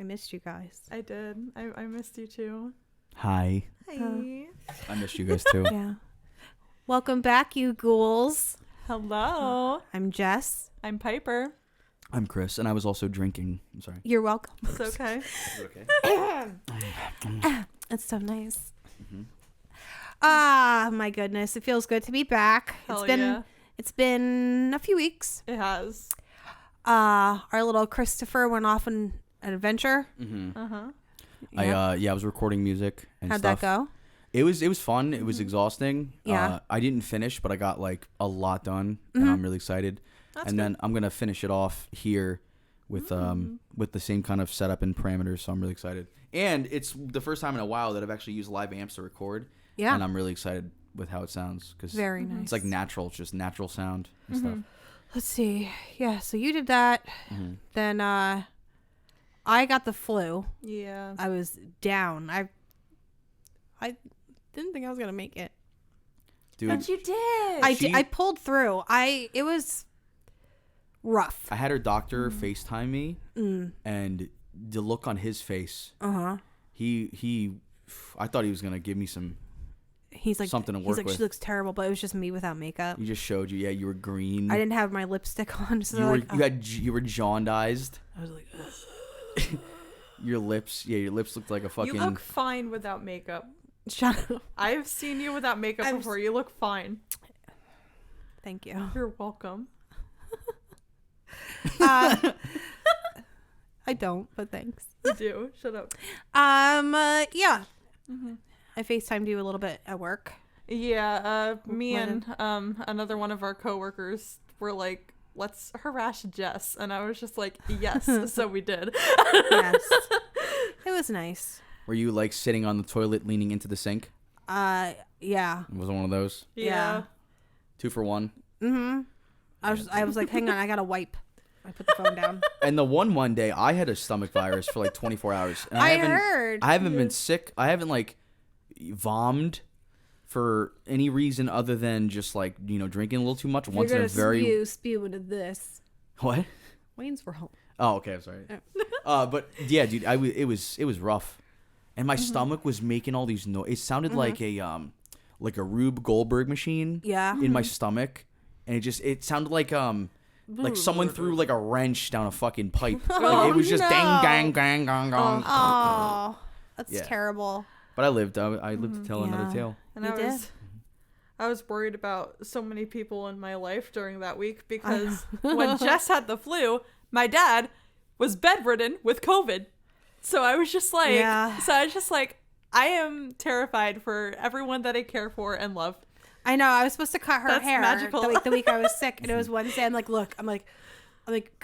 missed you guys. I did. I missed you too. Hi. Hi. I missed you guys too. Yeah. Welcome back, you ghouls. Hello. I'm Jess. I'm Piper. I'm Chris, and I was also drinking. I'm sorry. You're welcome. It's okay. Okay. It's so nice. Mm-hmm. Ah, my goodness. It feels good to be back. Hell It's been a few weeks. It has. Our little Christopher went off on an adventure. Mm-hmm. Uh-huh. Yeah. I was recording music and How'd stuff. that go? It was fun. It was exhausting. Yeah. I didn't finish, but I got like a lot done, and I'm really excited. That's and good. then I'm gonna finish it off here with the same kind of setup and parameters. So I'm really excited. And it's the first time in a while that I've actually used live amps to record. Yeah. And I'm really excited with how it sounds because Very nice. it's like natural. It's just natural sound and stuff. Let's see. Yeah, so you did that. Mm-hmm. Then I got the flu. Yeah. I was down. I didn't think I was going to make it. Dude, But you did. I pulled through. It was rough. I had her doctor FaceTime me, and the look on his face, Uh-huh. I thought he was gonna give me some. He's like Something to he's work like with. she looks terrible, but it was just me without makeup. He just showed you. Yeah, you were green. I didn't have my lipstick on, so You were like you were jaundiced. I was like ugh. Your lips looked like a fucking. You look fine without makeup. Shut up. I've seen you without makeup before. You look fine. Thank you. You're welcome. I don't, but thanks. You do. Shut up. Yeah. I FaceTimed you a little bit at work. Yeah, me When? and another one of our coworkers were like, let's harass Jess. And I was just like, yes. So we did. Yes. It was nice. Were you like sitting on the toilet leaning into the sink? Yeah. It was one of those. Yeah. 2 for 1. Mm-hmm. I was like, hang on, I gotta wipe. I put the phone down. And the one day I had a stomach virus for like 24 hours. And I heard. I haven't been sick. I haven't like vomed for any reason other than just like, drinking a little too much once in a very spew into this. What? Wayne's World. Oh, okay, I'm sorry. But yeah, dude, it was rough. And my stomach was making all these it sounded like a Rube Goldberg machine Yeah. in my stomach. And it sounded like someone threw like a wrench down a fucking pipe. Like, it was just no. dang gang gang gang gang. Oh, that's Yeah. terrible. But I lived to tell another Yeah. tale. And You I was worried about so many people in my life during that week because when Jess had the flu, my dad was bedridden with COVID. So I was just like, I am terrified for everyone that I care for and love. I know. I was supposed to cut her That's hair magical. the week I was sick, and it was Wednesday. I'm like, look, I'm like,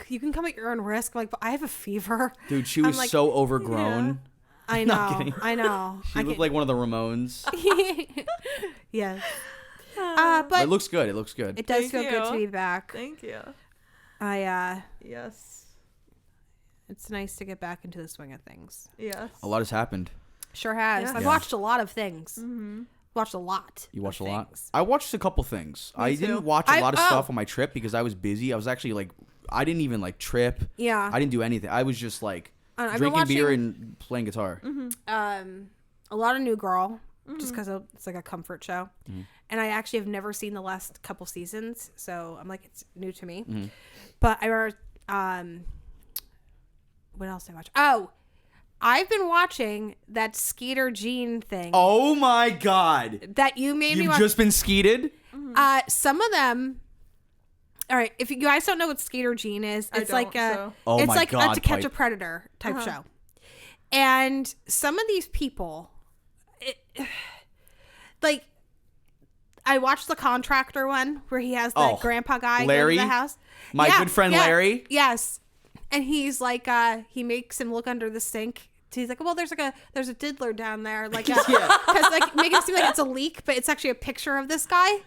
you can come at your own risk. I'm like, but I have a fever. Dude, she was like, so overgrown. I Not know. kidding. I know. She looked like one of the Ramones. Yes. But But it looks good. It looks good. it does Thank feel good to you. be back. Thank you. Yes. It's nice to get back into the swing of things. Yes. A lot has happened. Sure has. Yeah. I've Yeah. watched a lot of things. Mm-hmm. Watched a lot. You watched a of lot? things. I watched a couple things. I too. didn't watch a lot of oh. stuff on my trip because I was busy. I was actually like, I didn't even like trip. Yeah. I didn't do anything. I was just like I've been drinking beer watching- and playing guitar. A lot of New Girl, just because it's like a comfort show. Mm-hmm. And I actually have never seen the last couple seasons, so I'm like, it's new to me. Mm-hmm. But I remember, what else did I watch? Oh, I've been watching that Skeeter Jean thing Oh my god! that you made me You've watch. just been skeeted? Some of them. All right, if you guys don't know what Skeeter Jean is, it's like a, so. Oh it's my like God, a To Catch a Pipe. Predator type show, and some of these people, like, I watched the Contractor one where he has the grandpa guy Larry? in the house. My Yeah, good friend yeah, Larry? Yes, and he's like, he makes him look under the sink. He's like, well, there's a diddler down there, like, because like make it seem like it's a leak, but it's actually a picture of this guy.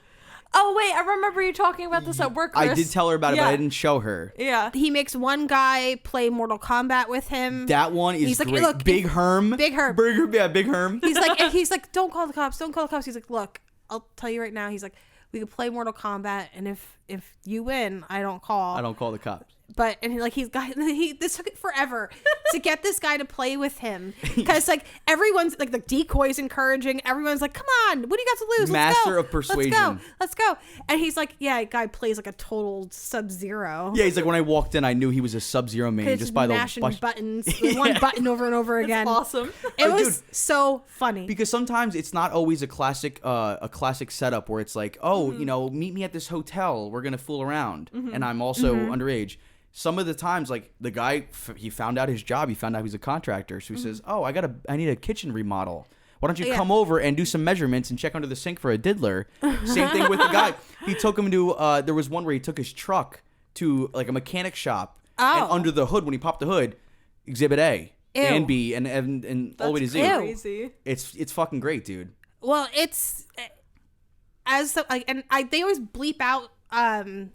Oh, wait. I remember you talking about this at work, Chris. I did tell her about it, but I didn't show her. Yeah. He makes one guy play Mortal Kombat with him. That one is He's like, great. look, Big Herm. Big Herm. Big Herm. He's like, don't call the cops. Don't call the cops. He's like, look, I'll tell you right now. He's like, we could play Mortal Kombat, and if you win, I don't call. I don't call the cops. But and like this took it forever to get this guy to play with him, because like everyone's like the decoy's encouraging, everyone's like, come on, what do you got to lose? Master of persuasion. Let's go. And he's like, yeah, guy plays like a total Sub-Zero. Yeah, he's like, when I walked in, I knew he was a Sub-Zero main just by the mashing buttons, one button over and over again. That's awesome. It was so funny because sometimes it's not always a classic setup where it's like, oh, you know, meet me at this hotel, we're gonna fool around, and I'm also underage. Some of the times, like the guy, he found out his job. He found out he was a contractor. So he says, "Oh, I need a kitchen remodel. Why don't you come over and do some measurements and check under the sink for a diddler?" Same thing with the guy. He took him to. There was one where he took his truck to like a mechanic shop, and under the hood, when he popped the hood, Exhibit A and B and all the way to Z. Crazy. It's fucking great, dude. Well, it's they always bleep out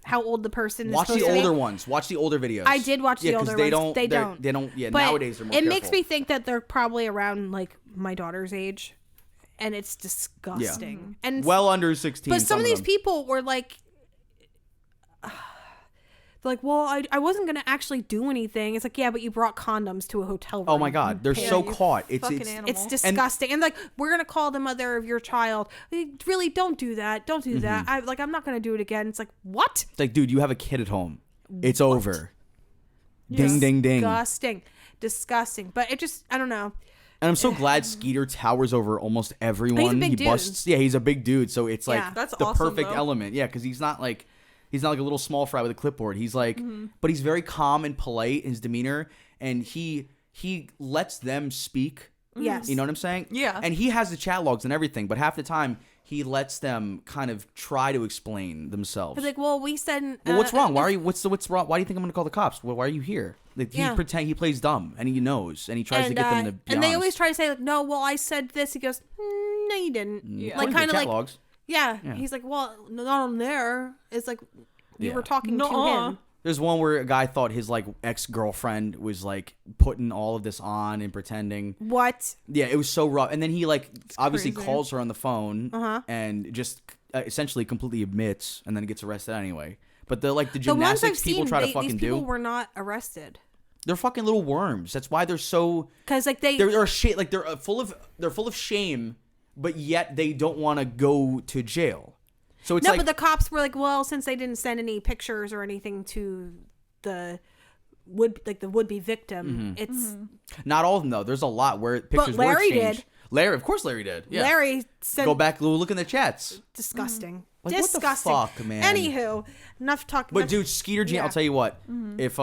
how old the person is. Watch the older ones. Watch the older videos. I did watch the older ones. They don't. Yeah, but nowadays they're more careful. It makes me think that they're probably around like my daughter's age, and it's disgusting. Yeah. And well under 16. But some of these people were like, they're like, well, I wasn't gonna actually do anything. It's like, yeah, but you brought condoms to a hotel room. Oh my god, they're so caught. It's disgusting. And like, we're gonna call the mother of your child. Really, don't do that. Don't do that. I'm not gonna do it again. It's like, what? It's like, dude, you have a kid at home. It's over. Ding, ding, ding. Disgusting. But it just, I don't know. And I'm so glad Skeeter towers over almost everyone. He's a big dude. Yeah, he's a big dude. So it's like that's the awesome, perfect element. Yeah, because he's not like a little small fry with a clipboard. He's like, but he's very calm and polite in his demeanor, and he lets them speak. Yes. You know what I'm saying? Yeah. And he has the chat logs and everything, but half the time he lets them kind of try to explain themselves. He's like, well, we said. Well, what's wrong? What's wrong? Why do you think I'm going to call the cops? Well, why are you here? Like, he plays dumb, and he knows, and he tries to get them to be and they honest. always try to say, like, no, well, I said this. He goes, no, you didn't. Yeah. Like, kind of like, logs. Yeah. He's like, well, not on there. It's like, you were talking to him. There's one where a guy thought his like ex-girlfriend was like putting all of this on and pretending. What? Yeah, it was so rough. And then he like obviously calls her on the phone and just essentially completely admits, and then gets arrested anyway. But the gymnastics people try to fucking do. These people were not arrested. They're fucking little worms. That's why they're so. Because like they're shit. Like they're full of shame, but yet they don't want to go to jail. So it's but the cops were like, well, since they didn't send any pictures or anything to the would-be victim, it's not all of them though. There's a lot where pictures were exchanged. Of course Larry did. Yeah. Larry said, go back, look in the chats. Disgusting. Like, disgusting. What the fuck, man? Anywho, enough talking. But dude, Skeeter Jean, I'll tell you what. If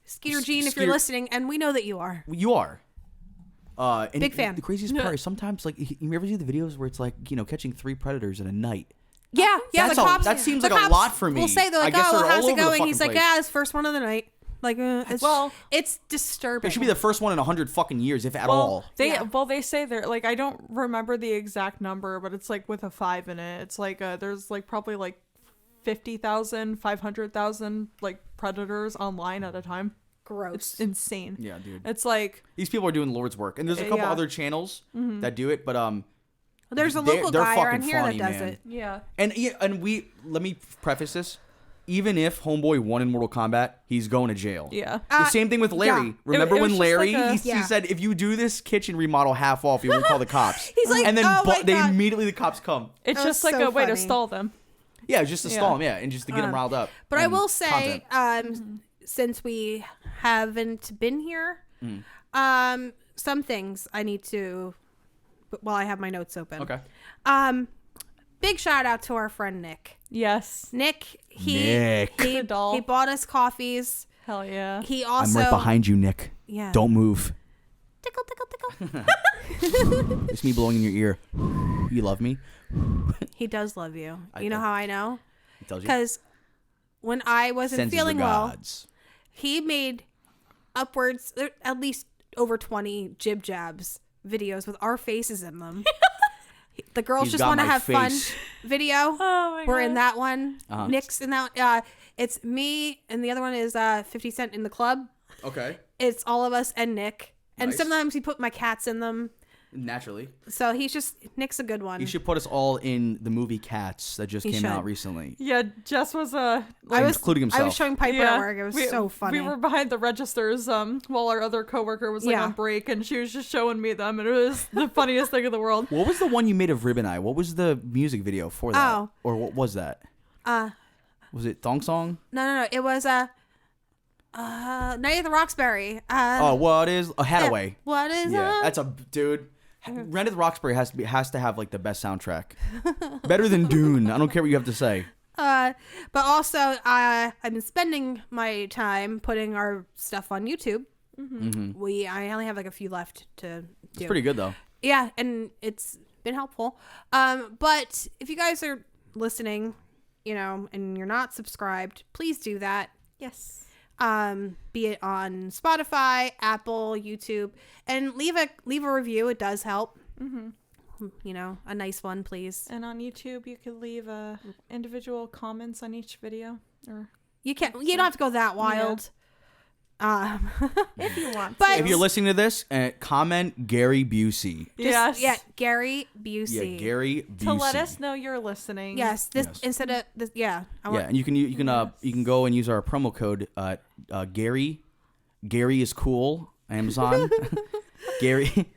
Skeeter Jean, if you're listening, and we know that you are. You are. And big fan. The craziest part is sometimes like you ever see the videos where it's like, catching 3 predators in a night. Yeah. The cops. That seems like a lot for me. We'll say they're like, oh, how's it going? He's like, yeah, it's first one of the night. Like, it's disturbing. It should be the first one in 100 fucking years, if at all. They say they're like, I don't remember the exact number, but it's like with a 5 in it. It's like there's like probably like 50,000, 500,000 like predators online at a time. Gross. It's insane. Yeah, dude. It's like these people are doing Lord's work, and there's a couple other channels that do it, but there's a local guy around here funny, that does man. it. Yeah. And let me preface this. Even if Homeboy won in Mortal Kombat, he's going to jail. Yeah. The same thing with Larry. Yeah. Remember when Larry, like he said, if you do this kitchen remodel half off, you won't call the cops. He's like, and then oh my God. immediately the cops come. It's just like a way to stall them. Yeah, it's just to stall them, and just to get them riled up. But I will say, since we haven't been here, some things I need to, while I have my notes open. Okay. Big shout out to our friend Nick. Yes. Nick, he bought us coffees. Hell yeah. He also, I'm right behind you, Nick. Yeah. Don't move. Tickle, tickle, tickle. It's me blowing in your ear. You love me? He does love you. You know how I know? He tells you? Because when I wasn't Sends his feeling well, regards. he made upwards, at least over 20 jib jabs videos with our faces in them. The girls He's just got want to my have face. fun video. Oh my We're God. in that one. Nick's in that one. It's me, and the other one is 50 Cent in the club. Okay. It's all of us and Nick. And Nice. sometimes he put my cats in them. Naturally. So Nick's a good one. You should put us all in the movie Cats that just came out recently. Yeah, Jess was including himself. I was showing Piper at work. It was so funny. We were behind the registers while our other coworker was on break, and she was just showing me them, and it was the funniest thing in the world. What was the one you made of Ribbon Eye? What was the music video for that? Oh. Or what was that? Was it Thong Song? No. It was Night at the Roxbury. What is a Hathaway? Yeah. What is that's a dude. Night at the Roxbury has to have like the best soundtrack. Better than Dune. I don't care what you have to say. But also, I've been spending my time putting our stuff on YouTube. Mm-hmm. I only have like a few left to do. It's pretty good though. Yeah, and it's been helpful. But if you guys are listening, and you're not subscribed, please do that. Yes. Be it on Spotify, Apple, YouTube, and leave a review. It does help. Mm-hmm. A nice one, please. And on YouTube, you could leave individual comments on each video, or you don't have to go that wild. If you want. But if you're listening to this, comment Gary Busey. Yes. Yeah, Gary Busey. Yeah, Gary Busey. To let us know you're listening. Yes. Instead of this. Yeah. And you can go and use our promo code Gary. Gary is cool. Amazon. Gary.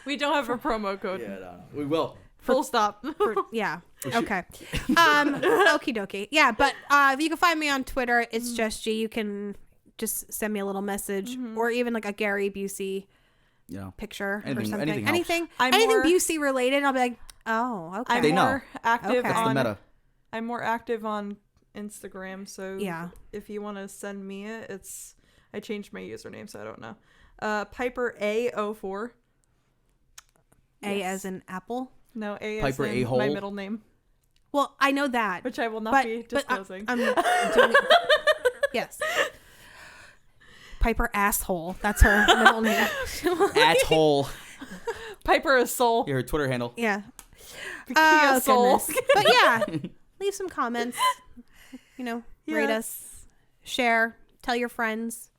We don't have a promo code. Yeah, no. We will. Full stop. Yeah. Okay. Okie dokie. Yeah, but you can find me on Twitter. It's just G. You can just send me a little message, or even like a Gary Busey picture or something. Anything Busey related, I'll be like, oh, okay. I'm more active That's the meta. I'm more active on Instagram, so yeah. If you want to send me it, I changed my username, so I don't know. Piper A04. A as in apple? No, A Piper as in A-hole? my middle name. Well, I know that. Which I will not be disclosing. I'm doing yes. Piper Asshole. That's her middle name. Asshole. Piper is soul. Her Twitter handle. Yeah. Kia soul. But yeah, leave some comments. Rate us, share, tell your friends.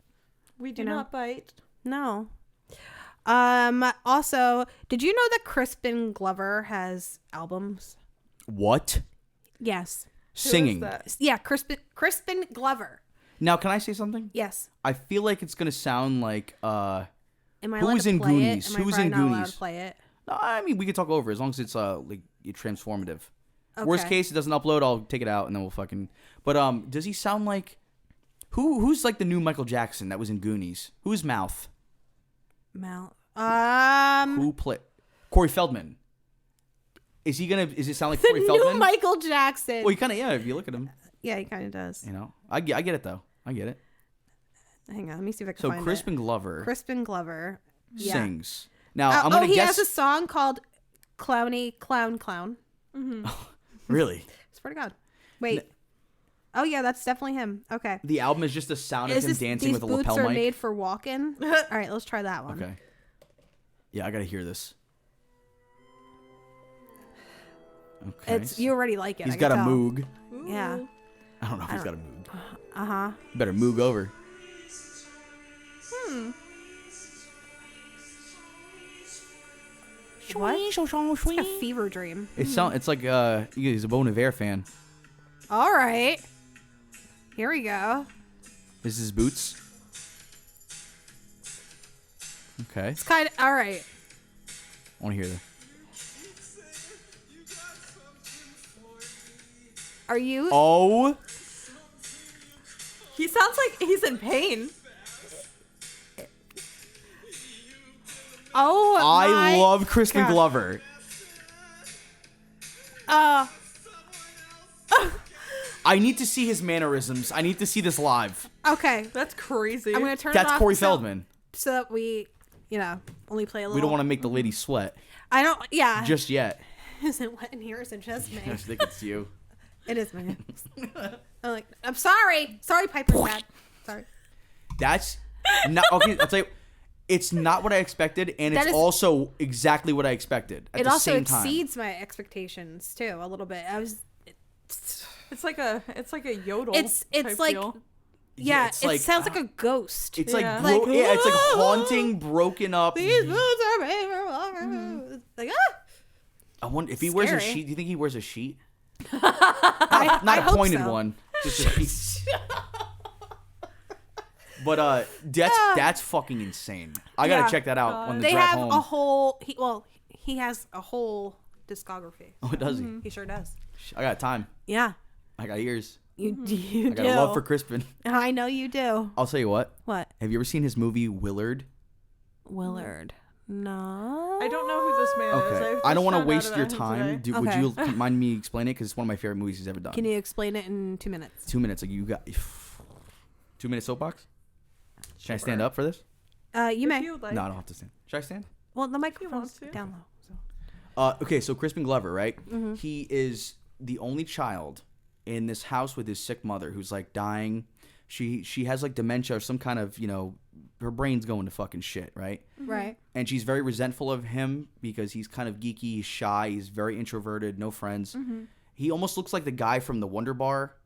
We do not bite. No. Also, did you know that Crispin Glover has albums? What? Yes. Singing. Who is that? Yeah, Crispin Glover. Now, can I say something? Yes. I feel like it's gonna sound like Am I who allowed was to in play Goonies? it? Am I Who was probably in not allowed Goonies? to play it? No, I mean we could talk over as long as it's like transformative. Okay. Worst case, it doesn't upload. I'll take it out and then we'll fucking. But does he sound like who's like the new Michael Jackson that was in Goonies? Who's Mouth? Who played Corey Feldman? Is it sound like The Corey Feldman? new Michael Jackson. Well, he kind of if you look at him. Yeah, he kind of does. I get it though. I get it. Hang on, let me see if I can So find Crispin it. Glover Crispin Glover sings. Now I'm gonna he guess. has a song called "Clowny Clown Clown." Mm-hmm. Really? Swear to God. Wait. Oh yeah, that's definitely him. Okay. The album is just the sound of him dancing with a lapel mic. These boots are mic. made for walking. All right, let's try that one. Okay. Yeah, I gotta hear this. Okay. You already like it. He's got a moog. Yeah. I don't know if he's got a moog. Uh-huh. Better moog over. What? It's like a fever dream. It's like he's a Bon Iver fan. All right. Here we go. This is his boots. Okay. It's kind of all right. I want to hear that. Are you? Oh. He sounds like he's in pain. Oh, I love Crispin Glover. I need to see his mannerisms. I need to see this live. Okay. That's crazy. I'm going to turn it off. That's Corey Feldman. So that we, only play a little. We don't want to make the lady sweat. I don't, yeah. Just yet. Is it wet in here? Is it just me? I think it's you. It is me. I'm sorry. Sorry, Piper's dad. Sorry. That's not, okay, I'll tell you. It's not what I expected, and it's also exactly what I expected at the same time. It also exceeds my expectations, too, a little bit. It's like a yodel. It's like deal. Yeah, it's it sounds like a ghost. It's Yeah. it's like haunting, broken up. These boots are made for like, I wonder if he wears a Scary. sheet. Do you think he wears a sheet? I Not a hope pointed so. one. Just a sheet. But that's fucking insane. I gotta check that out when the They drive have home. a whole. He has a whole discography. Oh, does he? He sure does. I got time. Yeah, I got ears. you I got do. a love for Crispin. I know you do. I'll tell you what. What? Have you ever seen his movie Willard? Willard. No. I don't know who this man is. Okay. I've I don't just want to found out waste your about him time. today. Would Okay. you mind me explaining it? Because it's one of my favorite movies he's ever done. Can you explain it in 2 minutes? 2 minutes. Like you got 2 minute soapbox. Can I stand up for this? You may. If you would like. No, I don't have to stand. Should I stand? Well, the microphone's to. down low. So. Okay, so Crispin Glover, right? Mm-hmm. He is the only child in this house with his sick mother who's like dying. She has like dementia or some kind of, her brain's going to fucking shit, right? Right. And she's very resentful of him because he's kind of geeky, he's shy, he's very introverted, no friends. Mm-hmm. He almost looks like the guy from the Wonder Bar.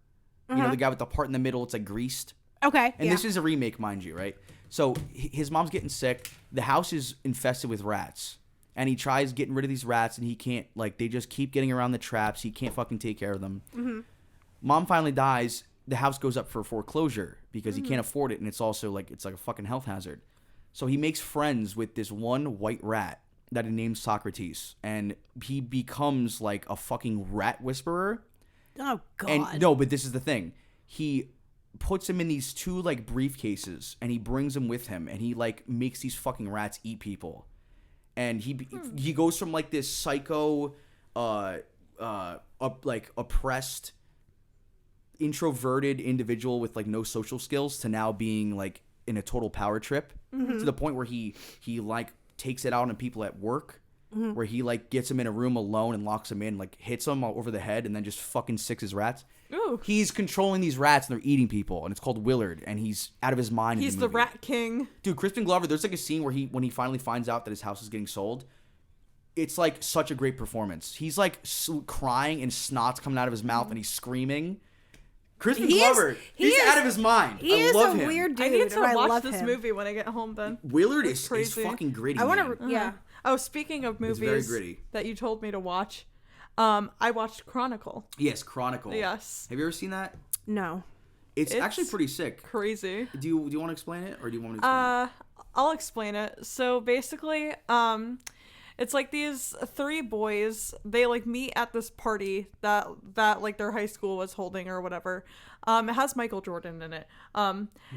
You know, the guy with the part in the middle, it's like greased. Okay. And this is a remake, mind you, right? So his mom's getting sick. The house is infested with rats. And he tries getting rid of these rats, and he can't, like, they just keep getting around the traps. He can't fucking take care of them. Mm-hmm. Mom finally dies. The house goes up for foreclosure because he can't afford it, and it's also, like, it's like a fucking health hazard. So he makes friends with this one white rat that he names Socrates, and he becomes, like, a fucking rat whisperer. Oh, God. And no, but this is the thing. He puts him in these two, like, briefcases, and he brings them with him, and he, like, makes these fucking rats eat people. And he goes from like this psycho, like oppressed, introverted individual with like no social skills to now being like in a total power trip to the point where he like takes it out on people at work, where he like gets them in a room alone and locks them in, like hits them all over the head and then just fucking sicks his rats. Ooh. He's controlling these rats and they're eating people, and it's called Willard, and he's out of his mind. He's in the movie. Rat King. Dude, Crispin Glover, there's like a scene where when he finally finds out that his house is getting sold, it's like such a great performance. He's like crying and snot's coming out of his mouth and he's screaming. Crispin Glover, he's out of his mind. He I love him. weird dude. I need to and I watch love this him. movie when I get home then. Willard is crazy. fucking gritty. I want man. to, yeah. Oh, speaking of very movies gritty. that you told me to watch, I watched Chronicle. Yes, Chronicle. Yes. Have you ever seen that? No. It's It's actually pretty sick. Crazy. Do you want to explain it, or do you want me to explain it? I'll explain it. So basically, it's like these three boys, they like meet at this party that like their high school was holding or whatever. It has Michael Jordan in it.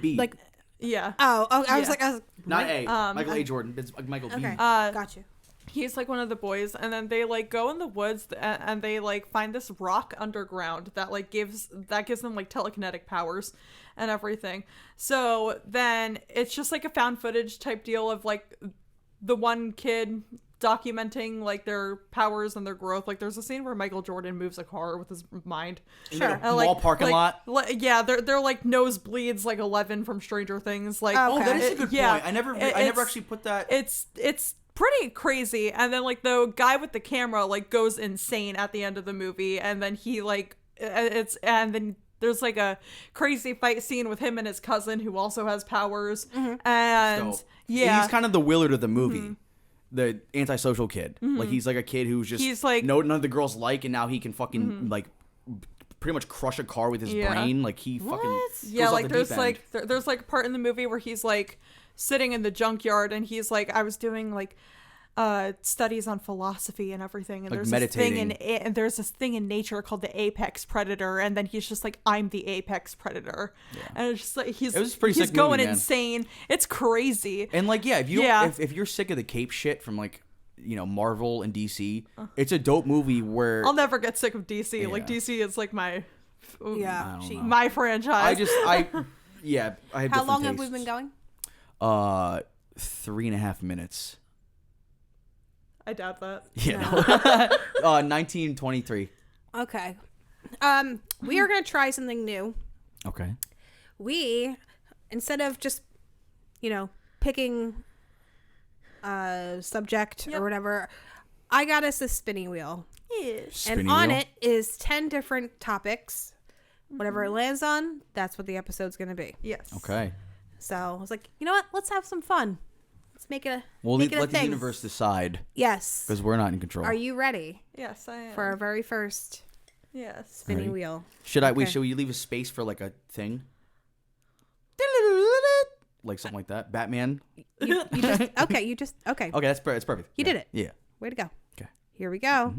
B. Like, Yeah. I was Yeah. like, Not A. Michael A. Jordan. It's Michael B. okay. Got you. He's like one of the boys, and then they like go in the woods and they like find this rock underground that like gives them like telekinetic powers and everything. So then it's just like a found footage type deal of like the one kid documenting like their powers and their growth. Like there's a scene where Michael Jordan moves a car with his mind. In a And, mall parking lot. Yeah, they're like nosebleeds like 11 from Stranger Things. Like Oh, Oh, that is a it- good yeah, point. I never it's- actually put that. It's pretty crazy. And then like the guy with the camera like goes insane at the end of the movie, and then he like and then there's like a crazy fight scene with him and his cousin who also has powers. And Dope. yeah, He's kind of the Willard of the movie. The antisocial kid. Like he's like a kid who's just He's like- none of the girls like, and now he can fucking like pretty much crush a car with his Yeah. brain. Like he fucking goes yeah, off like the there's deep end. like there's like a part in the movie where he's like sitting in the junkyard and he's like, I was doing like studies on philosophy and everything, and Like there's this thing meditating. and there's this thing in nature called the apex predator, and then he's just like, I'm the apex predator. And it's just like It was a pretty he's sick going movie, man. insane. It's crazy. And like yeah, Yeah. if you're sick of the cape shit from like Marvel and DC, it's a dope movie where I'll never get sick of DC. Like Yeah. DC is like my Yeah. don't She, know. my franchise. I have how different long have we tastes. been going? 3.5 minutes. I doubt that. Yeah, no. 1923. Okay. We are going to try something new. Okay. We, instead of just, picking a subject or whatever, I got us a spinning wheel. Yes. And on it is 10 different topics. Whatever it lands on, that's what the episode's going to be. Yes. Okay. So I was like, you know what? Let's have some fun. Let's make it a let thing. the universe decide. Yes. Because we're not in control. Are you ready? Yes, I am. For our very first spinning wheel. Should we leave a space for like a thing? Like something like that? Batman? You just, okay. Okay, that's perfect. You did it. Yeah. Way to go. Okay. Here we go.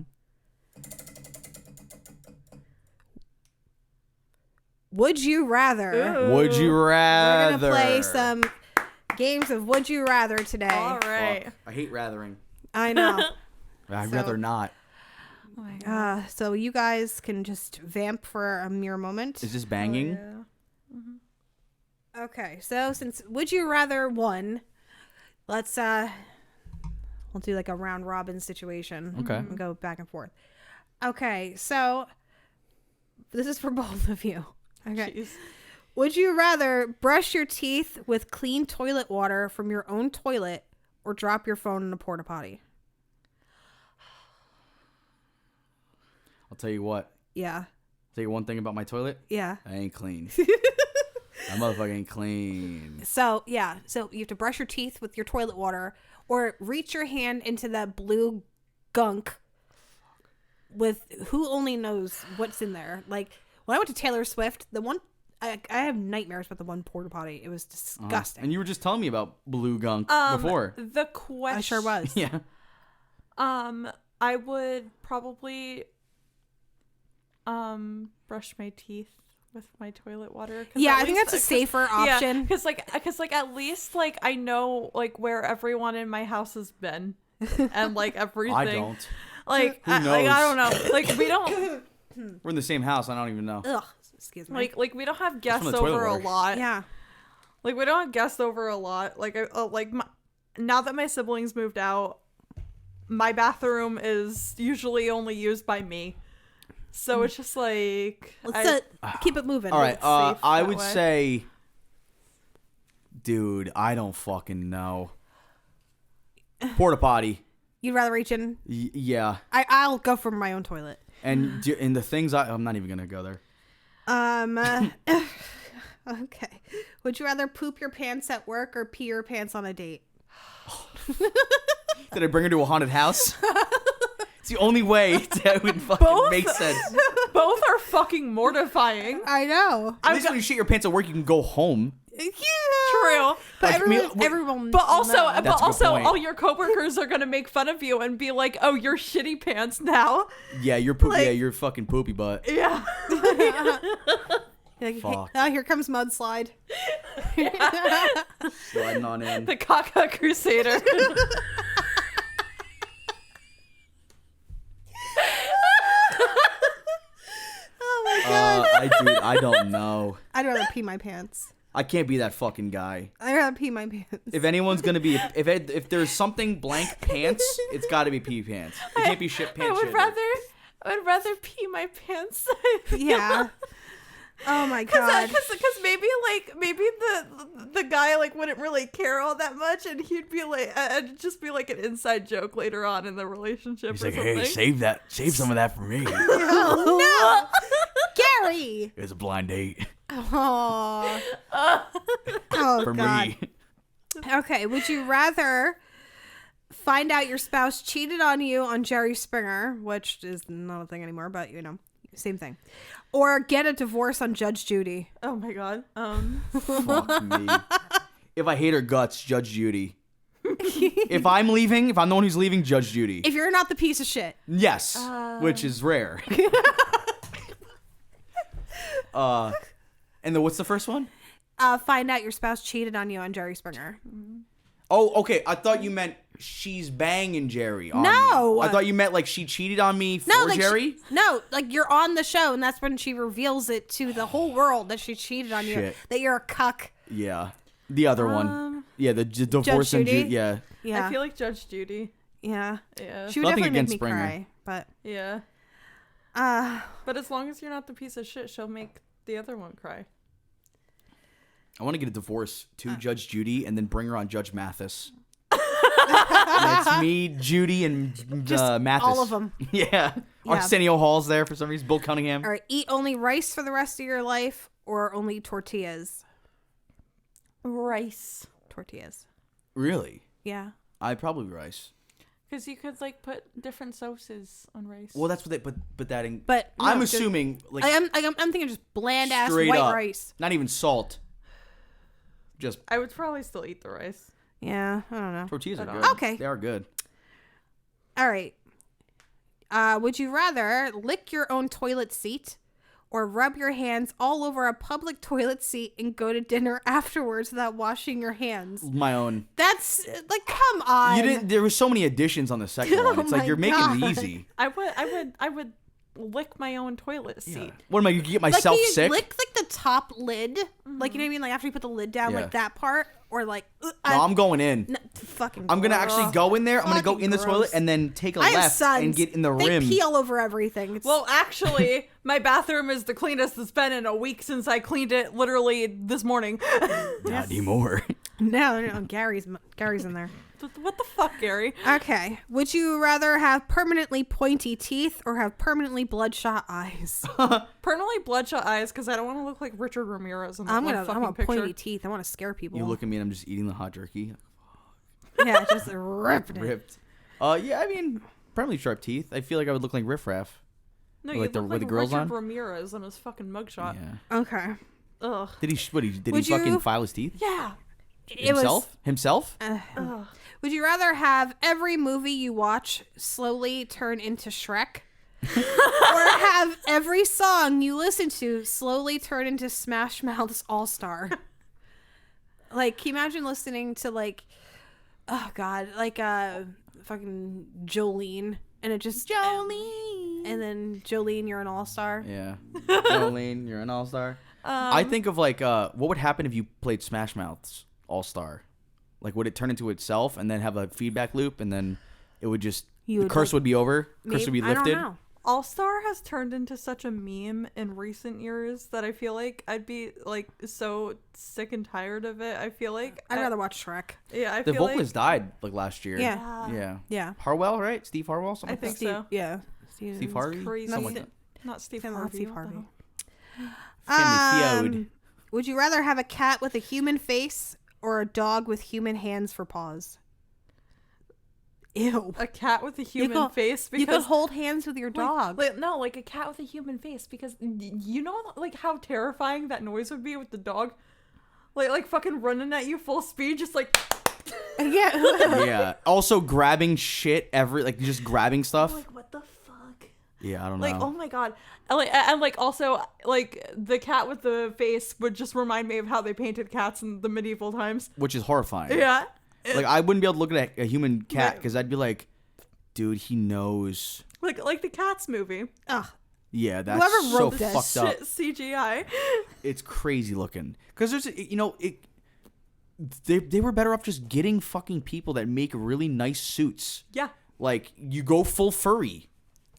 Would you rather? Ooh. Would you rather? We're going to play some games of Would You Rather today. All right. Fuck. I hate rathering. I know. I'd rather not. Oh my God. So you guys can just vamp for a mere moment. Is this banging? Oh, yeah. Okay, so since Would You Rather won, let's we'll do like a round robin situation. Okay. And go back and forth. Okay, so this is for both of you. Okay. Jeez. Would you rather brush your teeth with clean toilet water from your own toilet or drop your phone in a porta potty? I'll tell you what. Yeah. Tell you one thing about my toilet. Yeah. I ain't clean. That motherfucker ain't clean. So, yeah. So you have to brush your teeth with your toilet water or reach your hand into that blue gunk with who only knows what's in there. Like, when I went to Taylor Swift, the one... I have nightmares about the one porta potty. It was disgusting. And you were just telling me about blue gunk before. The question. I sure was. Yeah. I would probably brush my teeth with my toilet water. Yeah, I think that's a safer option. Yeah, because at least like I know like where everyone in my house has been, and like everything. I don't. Like Who knows? I don't know. Like we don't. We're in the same house. I don't even know. Ugh, excuse me. Like we don't have guests from the toilet over a water. lot. Yeah. Like we don't have guests over a lot. Like now that my siblings moved out, my bathroom is usually only used by me. So it's just like Let's keep it moving. All right. safe I that would way. say, dude, I don't fucking know. Porta potty. You'd rather reach in? Yeah. I'll go for my own toilet. And the things I'm not even gonna go there. Okay. Would you rather poop your pants at work or pee your pants on a date? Did I bring her to a haunted house? It's the only way that would fucking make sense. both are fucking mortifying. I know. At least when you shit your pants at work, you can go home. Yeah. True. But Like, everyone But also, knows. That's a good point. all your coworkers are gonna make fun of you and be like, "Oh, you're shitty pants now." Yeah, you're poopy. Like- Yeah, you're fucking poopy butt. Yeah. Like, Fuck. oh, here comes mudslide. Sliding on in. The Caca Crusader. Oh my god. I don't know. I'd rather pee my pants. I can't be that fucking guy. I'd rather pee my pants. If anyone's gonna be, if there's something blank pants, it's got to be pee pants. It can't be shit pants. I shit. would rather pee my pants. Yeah. Oh my god. Because maybe the guy like wouldn't really care all that much, and he'd be like, it'd just be like an inside joke later on in the relationship. He's or like, something. hey, save some of that for me. Oh no. Gary. It's a blind date Oh. Oh for god. me. Okay, would you rather find out your spouse cheated on you on Jerry Springer, which is not a thing anymore, but you know, same thing, or get a divorce on Judge Judy? Oh my god. Fuck me. If I hate her guts, Judge Judy. If I'm leaving, if I'm the one who's leaving, Judge Judy. If you're not the piece of shit. Yes, which is rare. And what's the first one? Find out your spouse cheated on you on Jerry Springer. Oh, okay. I thought you meant she's banging Jerry on No. me. I thought you meant like she cheated on me for No, like Jerry. like you're on the show, and that's when she reveals it to the whole world that she cheated on you, Shit. that you're a cuck. Yeah. The other one. Yeah, the divorce and Judy? yeah. Yeah, I feel like Judge Judy. yeah. Yeah. She would Nothing definitely make against me Springer. cry, but Yeah. But as long as you're not the piece of shit, she'll make the other one cry. I want to get a divorce to Judge Judy and then bring her on Judge Mathis. And it's me, Judy, and just Mathis. all of them. Yeah. Yeah. Arsenio Hall's there for some reason. Bill Cunningham. Or eat only rice for the rest of your life, or only tortillas. Rice. Tortillas. Really? Yeah. I'd probably rice. Because you could like put different sauces on rice. Well, that's what they but that. But no, I'm assuming like I'm thinking just bland ass straight white up, rice. not even salt. Just I would probably still eat the rice. Yeah, I don't know. tortillas are But, good. Okay. They are good. All right. Would you rather lick your own toilet seat or rub your hands all over a public toilet seat and go to dinner afterwards without washing your hands? My own. That's like, come on. You didn't. There were so many additions on the second Oh one. It's like my you're making it God. easy. I would lick my own toilet seat. Yeah. What am I? You get Like, myself can you sick? lick like the top lid, like you know what I mean, like after you put the lid down, Yeah. like that part, or like No, I'm going in. no, fucking. I'm gonna gross. actually go in there. I'm gonna go Fucking in the gross. toilet and then take a I have left sons. and get in the They rim. pee all over everything. It's, Well, actually, my bathroom is the cleanest it's been in a week since I cleaned it literally this morning. Not anymore. no, Gary's in there. What the fuck, Gary? Okay. Would you rather have permanently pointy teeth or have permanently bloodshot eyes? Permanently bloodshot eyes because I don't want to look like Richard Ramirez in that I fucking want picture. pointy teeth. I want to scare people. You look at me and I'm just eating the hot jerky. Yeah, just ripping it. Ripped. Yeah, I mean, permanently sharp teeth. I feel like I would look like Riff Raff. No, Like you the- look with like the girls Richard on? Ramirez on his fucking mugshot. Yeah. Okay. Ugh. Did he? What? Did Would he fucking you- file his teeth? Yeah. It was. Himself? Ugh. Would you rather have every movie you watch slowly turn into Shrek? or have every song you listen to slowly turn into Smash Mouth's All Star? Like, can you imagine listening to, like, oh God, like fucking Jolene, and it just Jolene, and then Jolene, you're an all star. Yeah. Jolene, you're an all-star. I think of like, what would happen if you played Smash Mouth's All-Star? Like, would it turn into itself and then have a feedback loop, and then it would just the curse would be over, curse would be lifted? I don't know. All Star has turned into such a meme in recent years that I feel like I'd be like so sick and tired of it. I feel like I'd rather watch Shrek. Yeah, I The feel vocalist died like last year. Yeah. Yeah. Yeah. Harwell, right? Steve Harwell, something I like think that. so. Yeah. Steve Harvey, crazy. something like that. Not Steve Not Harvey. Steve what the Harvey. hell? Family feud. Would you rather have a cat with a human face or a dog with human hands for paws? Ew. A cat with a human face You could because hold hands with your dog. no, like a cat with a human face because you know like how terrifying that noise would be with the dog, like fucking running at you full speed, just like Yeah. Yeah. Also grabbing shit just grabbing stuff. like what the fuck? Yeah, I don't Like know. oh my god, and like also like the cat with the face would just remind me of how they painted cats in the medieval times. Which is horrifying. Yeah. Like I wouldn't be able to look at a human cat Right. because I'd be like, dude, he knows. Like the Cats movie. Ugh. Yeah, that's Whoever so wrote this fucked up. Shit CGI. It's crazy looking. Because there's, they were better off just getting fucking people that make really nice suits. Yeah. Like, you go full furry.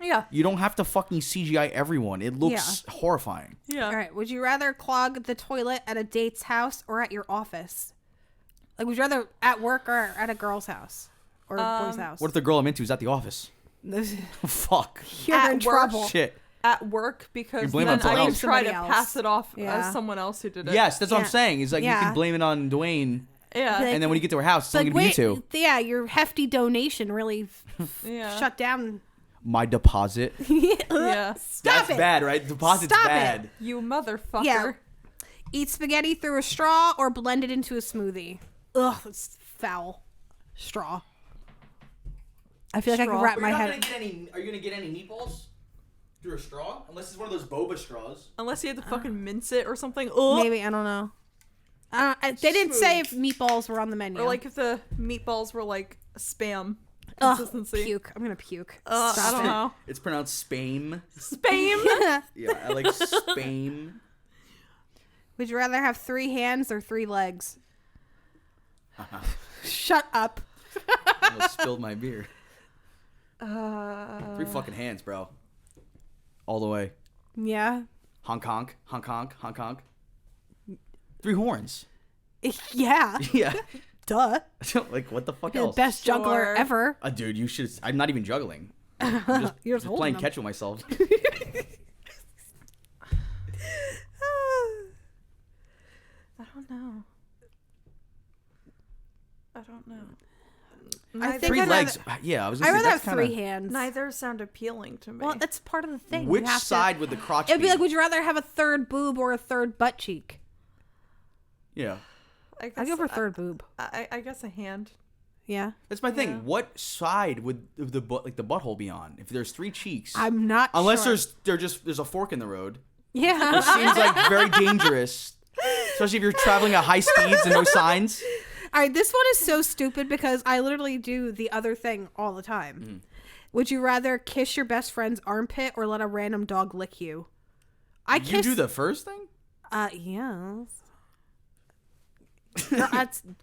Yeah. You don't have to fucking CGI everyone. It looks horrifying. Yeah. All right. Would you rather clog the toilet at a date's house or at your office? Like, would you rather at work or at a girl's house or a boy's house? What if the girl I'm into is at the office? Fuck. You're At in work? trouble. Shit. At work You're because blaming then on someone I can else. try to Somebody pass else. it off Yeah. as someone else who did it. Yes, that's what Yeah. I'm saying. Is like you Yeah. can blame it on Dwayne, Yeah. Like- and then when you get to her house, it's only Like, gonna be you two. yeah, your hefty donation really Yeah. shut down. My deposit. Yeah. Stop That's it. bad, right? Deposit's Stop it. bad. You motherfucker. Yeah. Eat spaghetti through a straw or blend it into a smoothie. Ugh, that's foul. Straw. I feel like I Straw. can wrap my head. Are you gonna get any meatballs through a straw? Unless it's one of those boba straws. Unless you had to fucking mince it or something. Ugh. Maybe, I don't know. They didn't say if meatballs were on the menu. Or like if the meatballs were like spam Ugh, consistency. puke. I'm gonna puke. I Stop don't it. know. It's pronounced Spame. Spam. Yeah, I like Spame. Would you rather have 3 hands or 3 legs? Shut up. I almost spilled my beer. 3 Uh, fucking hands, bro. All the way. Yeah. Honk honk, honk honk, honk honk. 3 horns. Yeah. Yeah. Duh. Like what the fuck You're the else? best juggler Sure. ever. Dude, you should. I'm not even juggling. I'm You're just holding playing them. catch with myself. I don't know. I don't know. I think 3 I'd legs. rather, Yeah, I was I'd gonna say rather that's have 3 kinda, hands. Neither sound appealing to me. Well, that's part of the thing. Which You have side to, would the crotch it'd be be? like, would you rather have a third boob or a third butt cheek? Yeah. I guess I'd go for third boob. I guess a hand. Yeah. That's my thing. Yeah. What side would the butthole be on? If there's 3 cheeks, I'm not unless sure. there's a fork in the road. Yeah. It seems like very dangerous, especially if you're traveling at high speeds and no signs. All right, this one is so stupid because I literally do the other thing all the time. Would you rather kiss your best friend's armpit or let a random dog lick you? You do the first thing? Yes.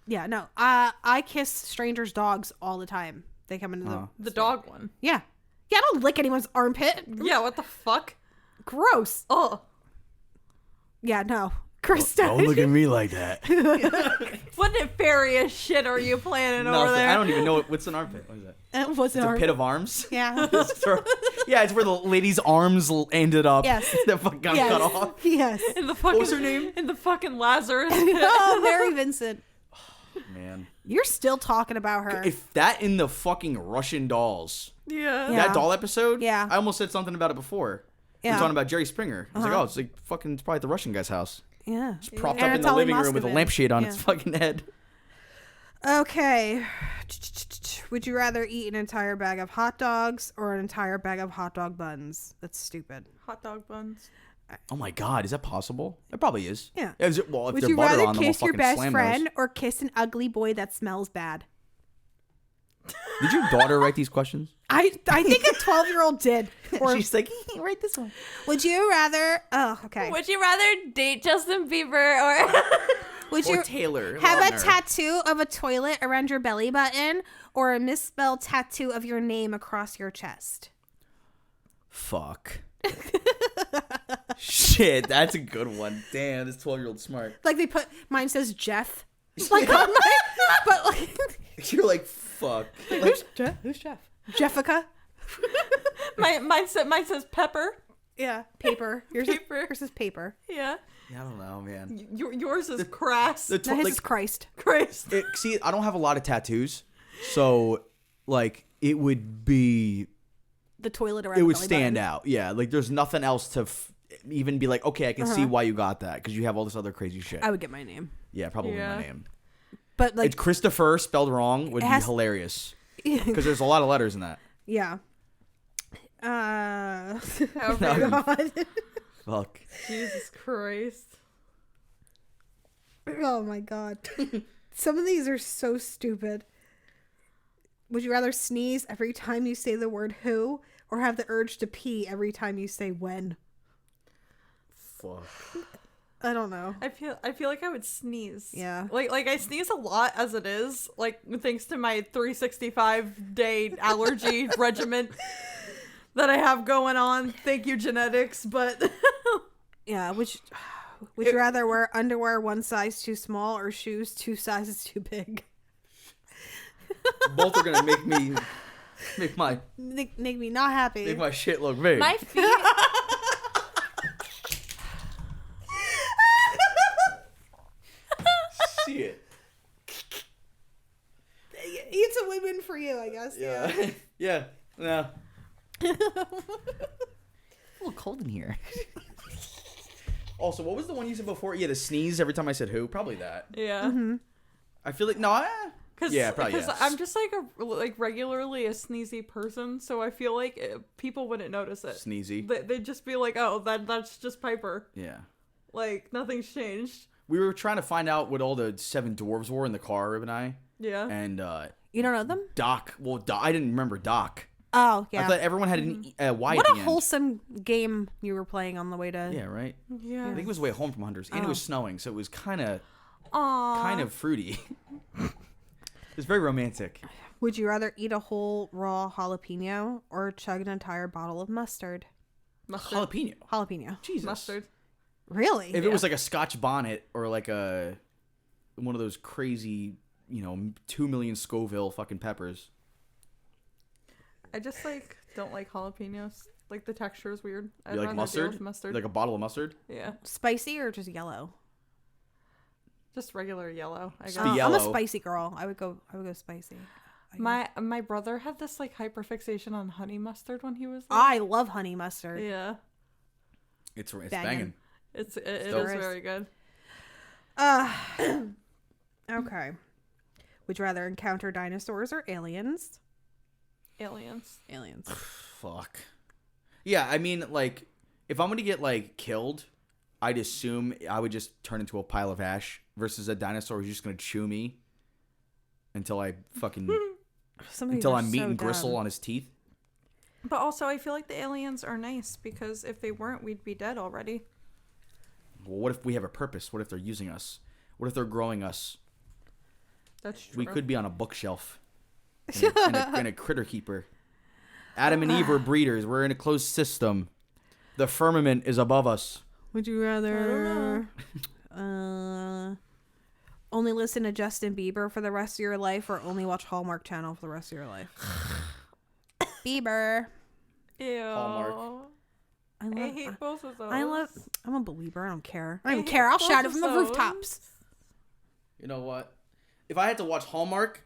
No. I kiss strangers' dogs all the time. They come into The dog one. Yeah. Yeah, I don't lick anyone's armpit. Yeah, what the fuck? Gross. Oh. Yeah, no. Krista. Don't look at me like that. What nefarious shit are you planning over Nothing. there? I don't even know what's an armpit. What is that? It was It's a pit of arms. Yeah. Yeah, it's where the lady's arms ended up. Yes. That fucking got cut off. Yes. In the fucking, What was her name? In the fucking Lazarus pit. Oh, Mary Vincent. Man. You're still talking about her. If that in the fucking Russian dolls, Yeah. Yeah. that doll episode, Yeah. I almost said something about it before. Yeah. We're talking about Jerry Springer. I was like, oh, it's like fucking, it's probably at the Russian guy's house. Yeah. It's propped And up in the Anatoly living room with a Moscovitz. lampshade on Yeah. its fucking head. Okay. Would you rather eat an entire bag of hot dogs or an entire bag of hot dog buns? That's stupid. Hot dog buns. Oh my god, is that possible? It probably is. Yeah. Well, if Would they're you butter rather on them, I'll kiss your fucking best slam friend those. or kiss an ugly boy that smells bad? Did your daughter write these questions? I think a 12-year-old did. Or She's like, write this one. would you rather? Oh, okay. Would you rather date Justin Bieber or Would Or you Taylor. have a Lautner. tattoo of a toilet around your belly button or a misspelled tattoo of your name across your chest? Fuck. Shit, that's a good one. Damn, this 12-year-old smart. Like they put mine says Jeff. Like on my, but like You're like, fuck. Like, who's Jeff? Who's Jeff? Jeffica. mine says Pepper? Yeah, paper. Yours Paper. is paper. Yeah. I don't know, man. Yours is crass. The No, his like, is Christ. Christ. see, I don't have a lot of tattoos, so like it would be, The toilet around. it the would belly stand button. out. Yeah, like there's nothing else to even be like, okay, I can see why you got that because you have all this other crazy shit. I would get my name, Yeah, probably Yeah. my name. but like It's Christopher spelled wrong would be has- hilarious because there's a lot of letters in that. yeah. However, God. Fuck. Jesus Christ. Oh my god. Some of these are so stupid. Would you rather sneeze every time you say the word who or have the urge to pee every time you say when? Fuck. I don't know. I feel like I would sneeze. Yeah. Like I sneeze a lot as it is, like thanks to my 365-day allergy regimen that I have going on. Thank you, genetics, but Yeah, would you rather wear underwear one size too small or shoes 2 sizes too big? Both are gonna make me make my Make me not happy. shit look big. my feet Shit. It's a win-win for you, I guess. Yeah. Yeah. No. A little cold in here. Also, what was the one you said before? Yeah, the sneeze every time I said who. Probably that. Yeah. Mm-hmm. I feel like no. Yeah, probably yes. I'm just like regularly a sneezy person, so I feel like people wouldn't notice it. Sneezy. They'd just be like, "Oh, that's just Piper." Yeah. Like nothing's changed. We were trying to find out what all the 7 dwarves were in the car, Rib and I. Yeah. And You don't know them? Doc. Well, I didn't remember Doc. Oh, yeah. I thought everyone had an Y What at a the end. wholesome game you were playing on the way to... Yeah, right. Yeah. I think it was way home from Hunters, and it was snowing, so it was kind of fruity. It was very romantic. Would you rather eat a whole raw jalapeno or chug an entire bottle of mustard? Mustard. Jalapeno. Jalapeno. Jesus. Mustard. Really? If it was like a Scotch bonnet or like one of those crazy, 2 million Scoville fucking peppers. I just don't like jalapenos. Like the texture is weird. I'd You like rather mustard? deal with mustard. Like a bottle of mustard? Yeah. Spicy or just yellow? Just regular yellow. I guess. Be I'm a yellow. spicy girl. I would go spicy. My brother had this like hyperfixation on honey mustard when he was little. I love honey mustard. Yeah. It's banging. It is very good. Okay. Would you rather encounter dinosaurs or aliens? Aliens. Fuck. Yeah, I mean, like, if I'm gonna get like killed, I'd assume I would just turn into a pile of ash versus a dinosaur who's just gonna chew me until I fucking until I'm meat and gristle on his teeth. But also, I feel like the aliens are nice because if they weren't, we'd be dead already. Well, what if we have a purpose? What if they're using us? What if they're growing us? That's true. We could be on a bookshelf in a critter keeper. Adam and Eve were breeders. We're in a closed system. The firmament is above us. Would you rather only listen to Justin Bieber for the rest of your life or only watch Hallmark Channel for the rest of your life? Bieber. Ew. Hallmark. I hate both of those. I'm a believer. I don't care. I don't care. I'll shout it from the rooftops. You know what? If I had to watch Hallmark,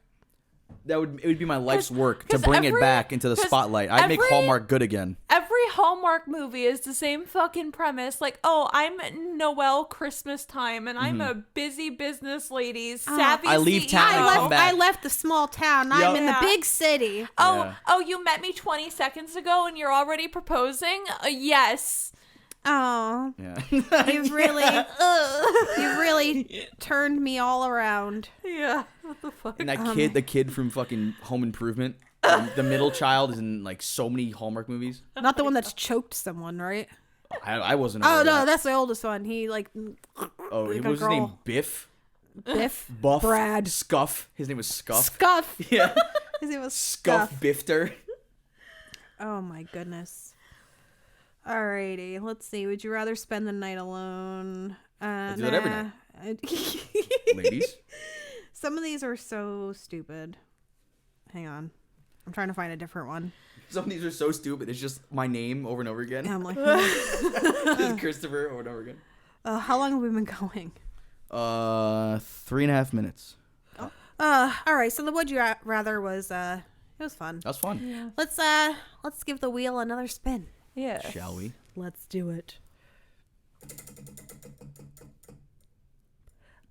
it would be my life's work to bring it back into the spotlight. I'd make Hallmark good again. Every Hallmark movie is the same fucking premise. Like, oh, I'm Noel Christmas time, and I'm a busy business lady, savvy I leave CEO. town and come back. I left the small town. I'm in the big city. Oh, you met me 20 seconds ago, and you're already proposing? Yes. Oh, Yeah. you've really turned me all around. Yeah. What the fuck? And the kid from fucking Home Improvement, the middle child is in like so many Hallmark movies. Not the one that's choked someone, right? I wasn't. Oh aware no, of that. that's the oldest one. He like. Oh, like what was his name? Biff. Biff. Buff. Brad. Scuff. His name was Scuff. Scuff. Yeah. His name was Scuff Bifter. Oh my goodness. Alrighty, let's see. Would you rather spend the night alone? I do that every night. Ladies. Some of these are so stupid. Hang on. I'm trying to find a different one. Some of these are so stupid. It's just my name over and over again. And I'm like, Just Christopher over and over again. how long have we been going? 3.5 minutes. All right. So the would you rather was it was fun. That was fun. Yeah. Let's give the wheel another spin. Yeah. Shall we? Let's do it.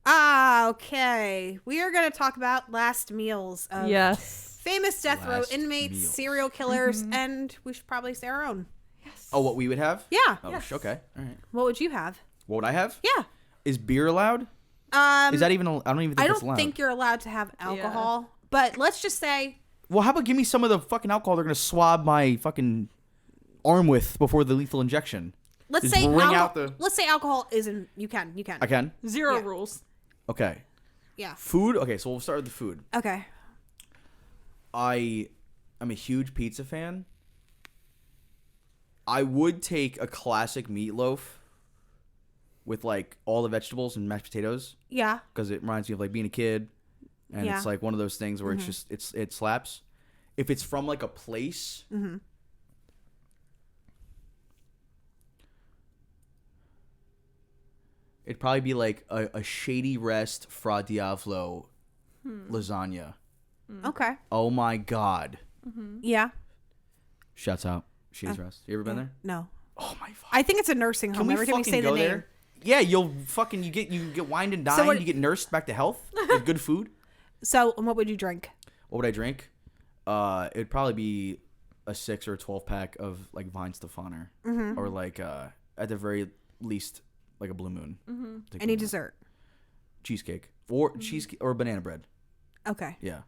Okay. We are going to talk about last meals of famous death row inmates, serial killers, and we should probably say our own. Yes. Oh, what we would have? Yeah. Oh, okay. All right. What would you have? What would I have? Yeah. Is beer allowed? Is that even? I don't even think I that's don't allowed. think you're allowed to have alcohol, but let's just say. Well, how about give me some of the fucking alcohol they're gonna swab my fucking arm with before the lethal injection? Let's Just say let's say alcohol isn't. You can. I can. Zero rules. Okay. Yeah. Food. Okay, so we'll start with the food. Okay. I'm a huge pizza fan. I would take a classic meatloaf with like all the vegetables and mashed potatoes. Yeah. Because it reminds me of like being a kid, and it's like one of those things where it's just it slaps. If it's from like a place, it'd probably be like a Shady Rest Fra Diavolo lasagna. Okay. Oh my god! Yeah. Shouts out Shady's Rest. You ever been there? No. Oh my fuck! I think it's a nursing home. Every time you say the name. Yeah, you get wined and dined. You get nursed back to health with good food. So, what would you drink? What would I drink? It'd probably be a 6 or a 12 pack of like Vine Stefaner, or like at the very least like a Blue Moon. Any dessert? Cheesecake or cheesecake or banana bread. Okay. Yeah.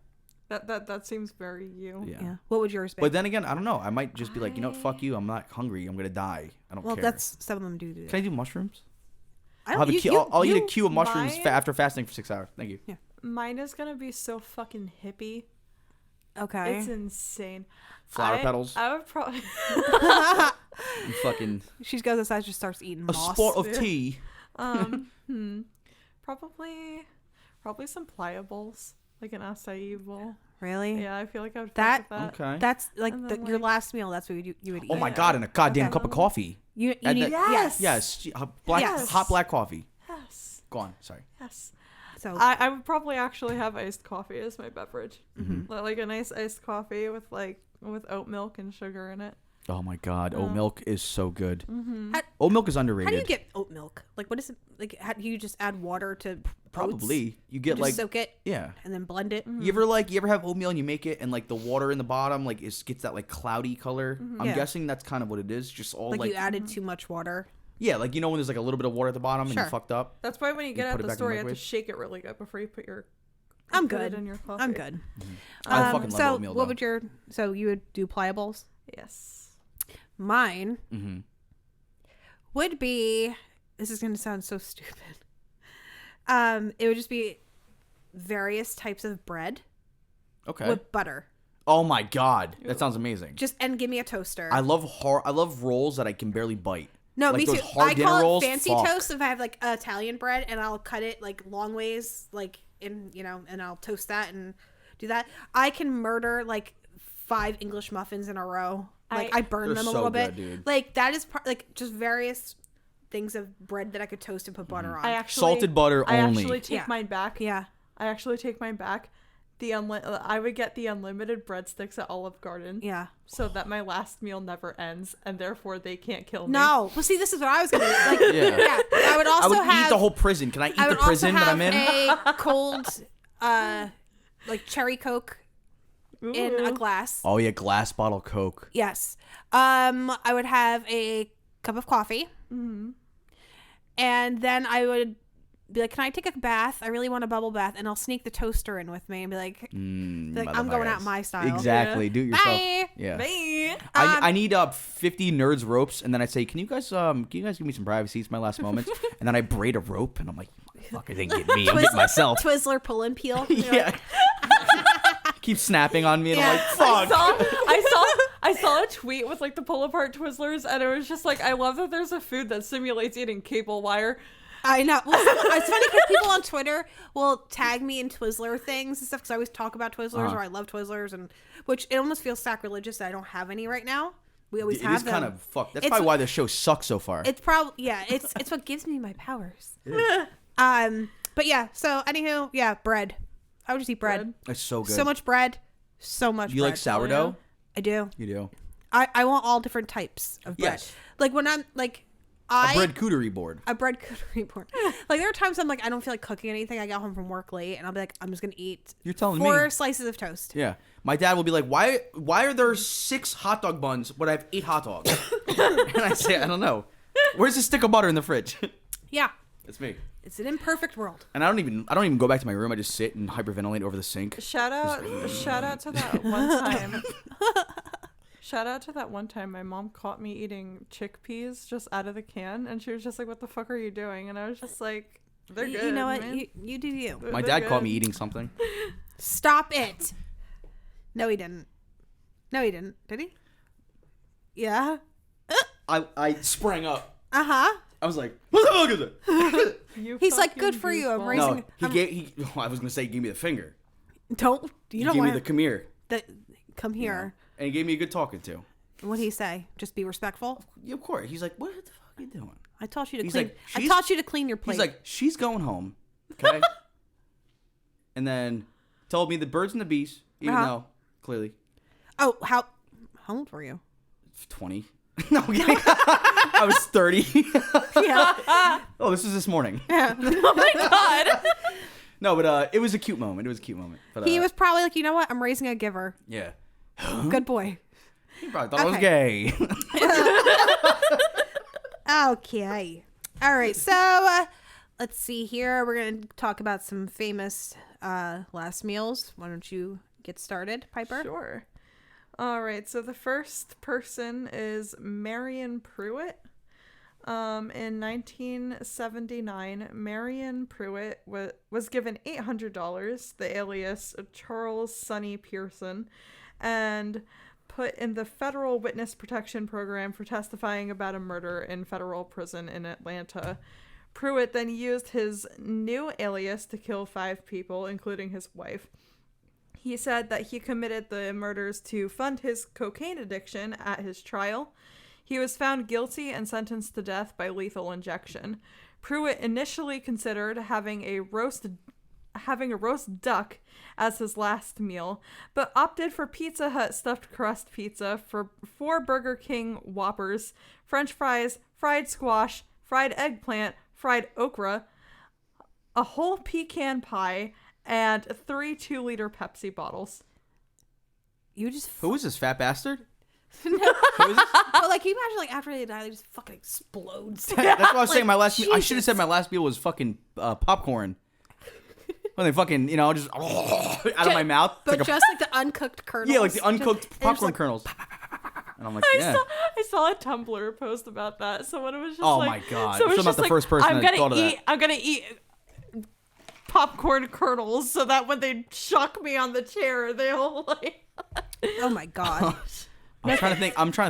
That seems very you. Yeah. What would yours be? But then again, I don't know. I might just be like, you know what? Fuck you. I'm not hungry. I'm gonna die. I don't care. Well, that's some of them do. Can I do mushrooms? I'll eat a cube of mushrooms after fasting for 6 hours. Thank you. Yeah. Mine is gonna be so fucking hippie. Okay. It's insane. Flower petals. I would probably. You fucking. She goes outside, just starts eating A moss. spot of tea. Probably some pliables, like an acai bowl. Really? Yeah, I feel like I would. That okay. That's like And then, your last meal. That's what you would eat. Oh my god! And a goddamn cup of coffee. You need Yes. Yes. Hot black coffee. Yes. Go on. Sorry. Yes. So I would probably actually have iced coffee as my beverage. Like a nice iced coffee with oat milk and sugar in it. Oh my god, oat milk is so good. Oat milk is underrated. how do you get oat milk? Like, what is it? Like, how do you just add water to Probably oats? you get You just soak it, yeah. and then blend it. You ever have oatmeal and you make it and like the water in the bottom like gets that like cloudy color? I'm Yeah. guessing that's kind of what it is. Just all Like you added too much water. yeah, like when there's like a little bit of water at the bottom and Sure. you fucked up. That's why when you get put at it the back in store, the you have to microwave? shake it really good before you put I'm put good. it in your coffee. I'm good. I fucking love so oatmeal. what though. would your you would do pliables? Yes. Mine Mm-hmm. would be, this is gonna sound so stupid. It would just be various types of bread Okay. with butter. Oh my god, that sounds amazing. And give me a toaster. I love rolls that I can barely bite. No, Like me those too. hard I dinner call rolls, it fancy fuck. toast if I have like Italian bread, and I'll cut it like long ways, like and I'll toast that and do that. I can murder like 5 English muffins in a row. Like I burn They're them a so little good, bit. dude. Like that is like just various things of bread that I could toast and put butter on. I actually Salted butter I only. actually take Yeah. mine back. Yeah. I actually take mine back. I would get the unlimited breadsticks at Olive Garden. Yeah. So that my last meal never ends, and therefore they can't kill me. No. Well, see, this is what I was gonna do. Like, Yeah. yeah. I would also I would have eat the whole prison. Can I eat I the would prison also that I'm have in? a cold, like cherry Coke in a Ooh. glass. Oh yeah, glass bottle Coke. Yes. I would have a cup of coffee. And then I would be like, can I take a bath? I really want a bubble bath. And I'll sneak the toaster in with me and be like, I'm going out my style. Exactly. Yeah. Do it yourself. Bye. Yeah. Me. I need 50 nerds ropes, and then I say, can you guys give me some privacy? It's my last moments. And then I braid a rope, and I'm like, motherfucker didn't get me. I'm getting myself. Twizzler pull and peel. Yeah. Keep snapping on me, and I'm Yeah. like, fuck. I saw a tweet with like the pull apart Twizzlers, and it was just like, I love that there's a food that simulates eating cable wire. I know. Well, it's funny because people on Twitter will tag me in Twizzler things and stuff because I always talk about Twizzlers or I love Twizzlers, and which it almost feels sacrilegious that I don't have any right now. We always It have is them. kind of fucked. That's It's- probably why the show sucks so far. It's probably it's what gives me my powers. But yeah. So anywho, yeah, bread. I would just eat bread. It's so good. So much bread. So much. You bread. like sourdough? I do. You do. I want all different types of bread. Yes. Like when I'm like A bread cootery board. a bread cootery board. Like there are times I'm like I don't feel like cooking anything. I get home from work late and I'll be like I'm just gonna eat. You're telling 4 me. slices of toast. Yeah. My dad will be like, why are there 6 hot dog buns, but I have 8 hot dogs? And I say, I don't know. Where's the stick of butter in the fridge? Yeah. That's me. It's an imperfect world. And I don't even go back to my room. I just sit and hyperventilate over the sink. Shout out to that one time. Shout out to that one time my mom caught me eating chickpeas just out of the can, and she was just like, "What the fuck are you doing?" And I was just like, "They're good." You know what? man. You do you. My They're dad caught good. me eating something. Stop it. No, he didn't. No, he didn't. Did he? Yeah. I sprang up. Uh-huh. I was like, what the fuck is it? You He's like, fucking good for you. I'm goofball. raising- No, I was gonna say, he gave me the finger. Don't. He You don't gave me want the come here. come here. And he gave me a good talking to. What'd he say? Just be respectful? Yeah, of course. He's like, what the fuck are you doing? I taught you to He's clean. like, I she's- taught you to clean your plate. He's like, she's going home. Okay? And then told me the birds and the bees, even Uh-huh. though, clearly, oh, how old were you? 20. No, I'm kidding. I was 30. Yeah. Oh, this was this morning. Oh my god. No, but it was a cute moment. But, He was probably like, you know what? I'm raising a giver. Yeah. Good boy. He probably thought I was gay. Okay. All right. So let's see here. We're going to talk about some famous last meals. Why don't you get started, Piper? Sure. All right. So the first person is Marion Pruitt. In 1979, Marion Pruitt was given $800, the alias Charles Sonny Pearson, and put in the federal witness protection program for testifying about a murder in federal prison in Atlanta. Pruitt then used his new alias to kill 5 people, including his wife. He said that he committed the murders to fund his cocaine addiction at his trial. He was found guilty and sentenced to death by lethal injection. Pruitt initially considered having a roast having a roast duck as his last meal, but opted for Pizza Hut stuffed crust pizza for 4 Burger King Whoppers, French fries, fried squash, fried eggplant, fried okra, a whole pecan pie, and 3 2-liter Pepsi bottles. You just Who is this fat bastard? But like, can you imagine like after they die, they just fucking explodes. That's what I was saying. My last meal, I should have said my last meal was fucking popcorn. When they fucking, just out of my mouth. But just like the uncooked kernels. Yeah, like the uncooked popcorn like, kernels. And I'm like, yeah. I saw a Tumblr post about that. Someone was just Oh like, my God. So I'm not the first person that thought of that. I'm gonna eat popcorn kernels so that when they shock me on the chair, they'll like. Oh my God. I'm trying to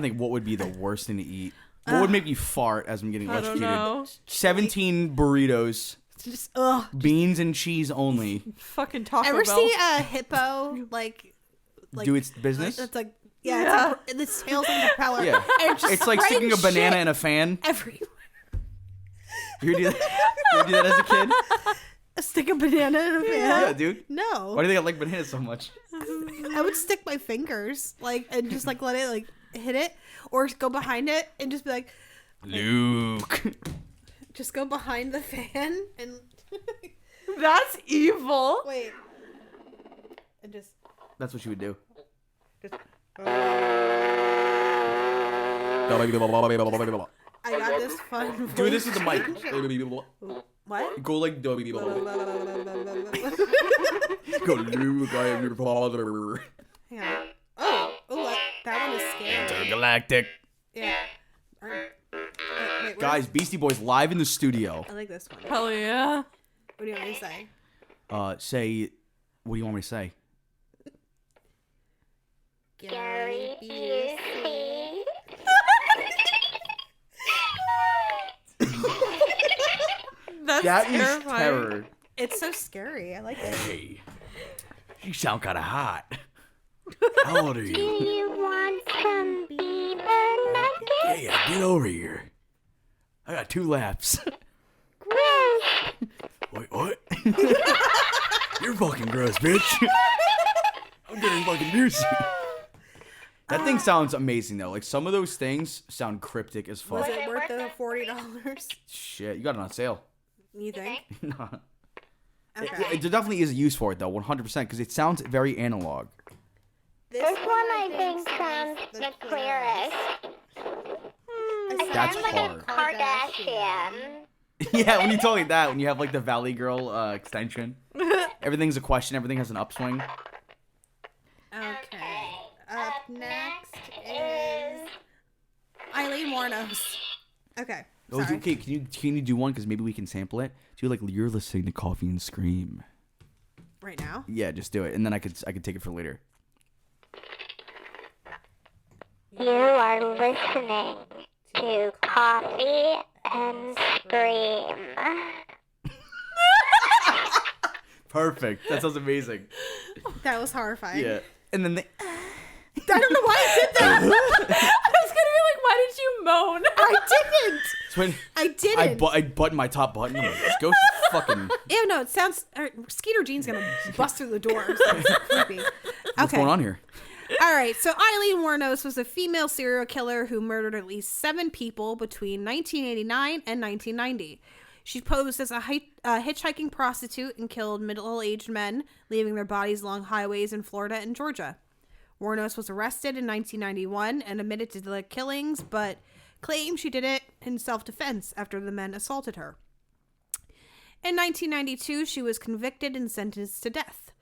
think what would be the worst thing to eat. What would make you fart as I'm getting electrocuted? I don't know. 17 burritos. Just Beans and cheese only. Fucking Taco Bell. Ever see a hippo like do its business? It's like the tail's on the propeller. Yeah. And It's like sticking a banana in a fan. everywhere. You do that as a kid? Stick a banana in a fan. Yeah, dude. No. Why do they like bananas so much? I would stick my fingers and just like let it hit it, or go behind it and just be like, Luke. just go behind the fan and That's evil. wait, and just. That's what you would do. I got this fun. Do this with the mic. What? Go like Go Luke, I am your father. Hang on. Oh, that one is scary. Intergalactic. Yeah. Wait, Guys, Beastie Boys live in the studio. I like this one. Hell yeah. What do you want me to say? Say, what do you want me to say? Gary Busey. That's That is terrifying. terror. It's so scary. I like it. Hey, you sound kind of hot. How old are you? You want some beaver nuggets? Hey, get over here. I got 2 laps. Gross. Wait, what? You're fucking gross, bitch. I'm getting fucking Busey. That thing sounds amazing, though. Like, some of those things sound cryptic as fuck. Was it worth the $40? Shit, you got it on sale. You think? No. Okay. There definitely is a use for it, though, 100%, because it sounds very analog. This one I think sounds the clearest. That's Sounds like hard. a Kardashian. Yeah, when you tell me that, when you have, like, the Valley Girl extension. Everything's a question. Everything has an upswing. Okay. Up next is Eileen Warnos. Okay. Oh, Sorry. okay, can you do one? Because maybe we can sample it. Do like you're listening to Coffee and Scream. Right now? Yeah, just do it, and then I could take it for later. You are listening to Coffee and Scream. Perfect. That sounds amazing. That was horrifying. Yeah, and then they. I don't know why I did that. I was gonna be like, why did you moan? I didn't. It's when I didn't. I button my top button. I'm like, this ghost is fucking. Ew, no, it sounds. Skeeter Jean's gonna bust through the door. It sounds creepy. What's going on here? All right. So Eileen Warnos was a female serial killer who murdered at least 7 people between 1989 and 1990. She posed as a hitchhiking prostitute and killed middle-aged men, leaving their bodies along highways in Florida and Georgia. Warnos was arrested in 1991 and admitted to the killings, but claimed she did it in self-defense after the men assaulted her. In 1992, she was convicted and sentenced to death.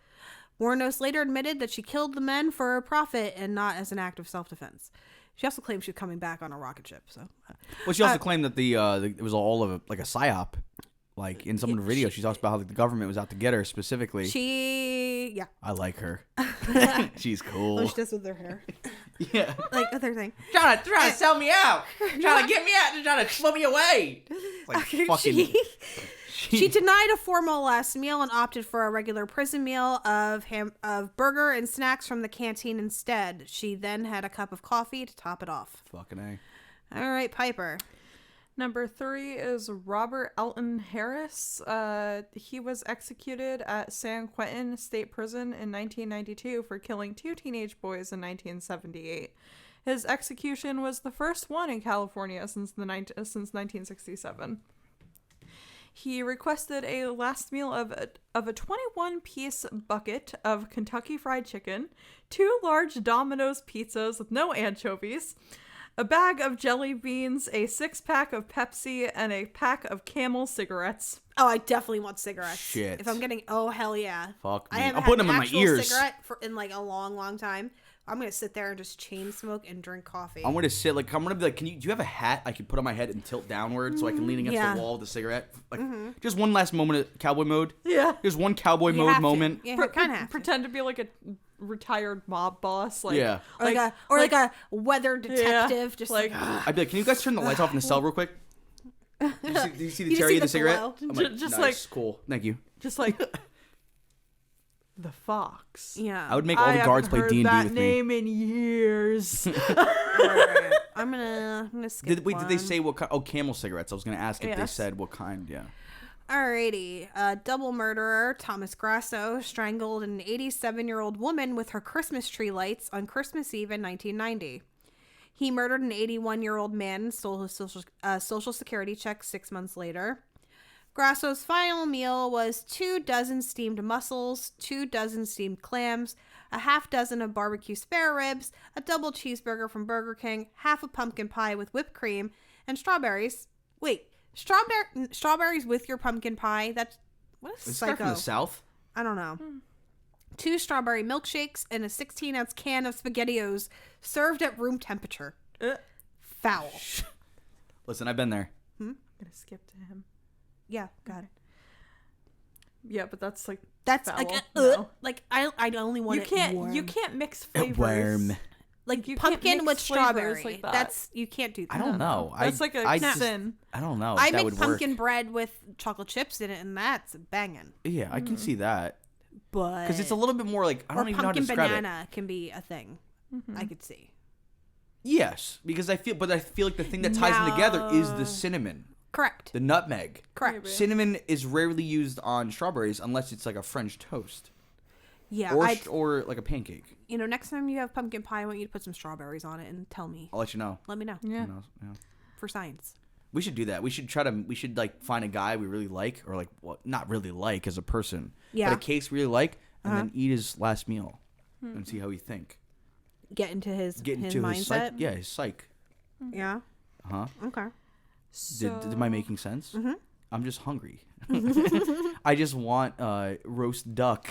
Warnos later admitted that she killed the men for a profit and not as an act of self-defense. She also claimed she was coming back on a rocket ship. So, Well, she also claimed that it was all of a psyop. Like in some of the videos, she talks about how the government was out to get her specifically. yeah. I like her. She's cool. What she does with her hair. Yeah. Like, other thing. Trying to sell me out. Trying to get me out. Trying to slow me away. Like fucking. She denied a formal last meal and opted for a regular prison meal of burger and snacks from the canteen instead. She then had a cup of coffee to top it off. Fucking A. All right, Piper. Number 3 is Robert Elton Harris. He was executed at San Quentin State Prison in 1992 for killing 2 teenage boys in 1978. His execution was the first one in California since 1967. He requested a last meal of a 21-piece bucket of Kentucky Fried Chicken, 2 large Domino's pizzas with no anchovies, a bag of jelly beans, a 6-pack of Pepsi, and a pack of Camel cigarettes. Oh, I definitely want cigarettes. Shit. If I'm getting, oh hell yeah. Fuck me. I haven't I'm putting had them in an my actual ears. cigarette in like a long, long time. I'm gonna sit there and just chain smoke and drink coffee. I'm gonna sit like I'm gonna be like, do you have a hat I can put on my head and tilt downward so I can lean against Yeah. the wall with a cigarette? Like just one last moment of cowboy mode. Yeah. Just one cowboy You mode have to. moment. Yeah, you kind of have to. Pretend to be like a ritired mob boss. Like, Yeah. Or like a weather detective. Just like, I'd be like, can you guys turn the lights off in the cell real quick? Do you see the You cherry see of the the cigarette? glow. I'm like, Just nice, like- cool. Thank you. just like the fox. yeah. I would make all the guards play D&D that with me. name in years. Alright. I'm gonna skip Did they one. say what kind? Oh, Camel cigarettes. I was gonna ask if they Yes. said what kind. Yeah. Alrighty. Double murderer Thomas Grasso strangled an 87-year-old woman with her Christmas tree lights on Christmas Eve in 1990. He murdered an 81-year-old man and stole his social security check 6 months later. Grasso's final meal was 2 dozen steamed mussels, 2 dozen steamed clams, a half dozen of barbecue spare ribs, a double cheeseburger from Burger King, half a pumpkin pie with whipped cream, and strawberries. Wait, strawberries with your pumpkin pie? That's what is Is this guy from psycho? the South? I don't know. 2 strawberry milkshakes and a 16-ounce can of SpaghettiOs served at room temperature. Foul. Listen, I've been there. I'm gonna skip to him. Yeah, got it. Yeah, but that's like That's foul. like No. like I only want you it can't warm. you can't mix flavors. Worm. like you can't pumpkin mix with flavors strawberry. like that. That's you can't do that. I don't know. That's like a sin. I don't know. If I that make would pumpkin work. bread with chocolate chips in it, and that's banging. Yeah, I can see that But because it's a little bit more like I or don't even know how to pumpkin describe banana can be a thing. I could see. it. Yes, because I feel like the thing that ties them together is the cinnamon, Correct. the nutmeg. Correct. Maybe. Cinnamon is rarely used on strawberries unless it's like a French toast Yeah. or like a pancake. Next time you have pumpkin pie, I want you to put some strawberries on it and tell me. I'll let you know. Let me know Yeah. You know, yeah. for science. We should do that. We should like find a guy we really like, or like not really like as a person, Yeah. but a case we really like, and then eat his last meal and see how we think. Get into his Get his into his psych. mindset. Yeah, his psych. Yeah. Huh? Okay. Am I making sense? Mm-hmm. I'm just hungry. I just want roast duck.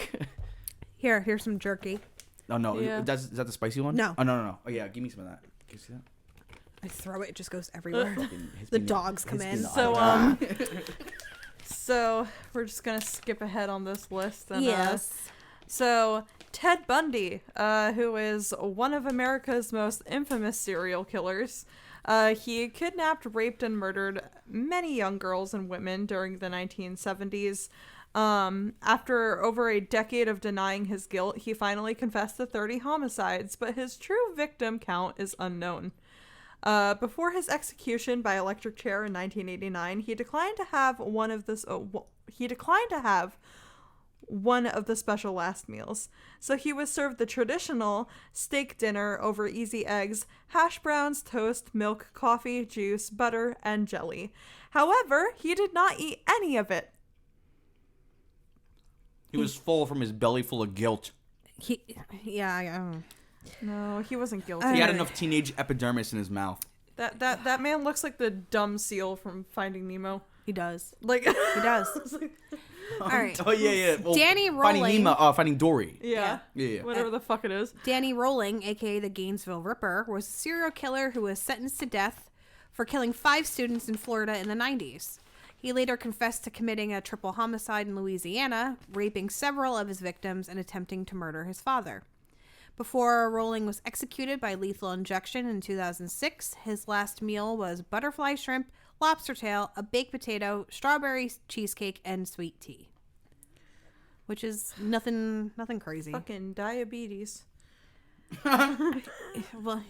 Here's some jerky. Oh no, Yeah. is that the spicy one? No. Oh no. Oh yeah, give me some of that. Can you see that? I throw it; it just goes everywhere. Hits The me in dogs come hits me in. the So eye. so we're just gonna skip ahead on this list. And, Yes. So Ted Bundy, who is one of America's most infamous serial killers, he kidnapped, raped, and murdered many young girls and women during the 1970s. After over a decade of denying his guilt, he finally confessed to 30 homicides, but his true victim count is unknown. Before his execution by electric chair in 1989, he declined to have one of the special last meals. So he was served the traditional steak dinner over easy eggs, hash browns, toast, milk, coffee, juice, butter, and jelly. However, he did not eat any of it. He was full from his belly full of guilt. Yeah. No, he wasn't guilty. He had enough teenage epidermis in his mouth. That man looks like the dumb seal from Finding Nemo. He does. Like He does. All right. Oh yeah. Well, Danny Finding Rolling. Nemo. Finding Dory. Yeah. Yeah. Whatever the fuck it is. Danny Rolling, aka the Gainesville Ripper, was a serial killer who was sentenced to death for killing 5 students in Florida in the 90s. He later confessed to committing a triple homicide in Louisiana, raping several of his victims and attempting to murder his father. Before Rolling was executed by lethal injection in 2006, his last meal was butterfly shrimp, lobster tail, a baked potato, strawberry cheesecake, and sweet tea. Which is nothing crazy. Fucking diabetes. Well,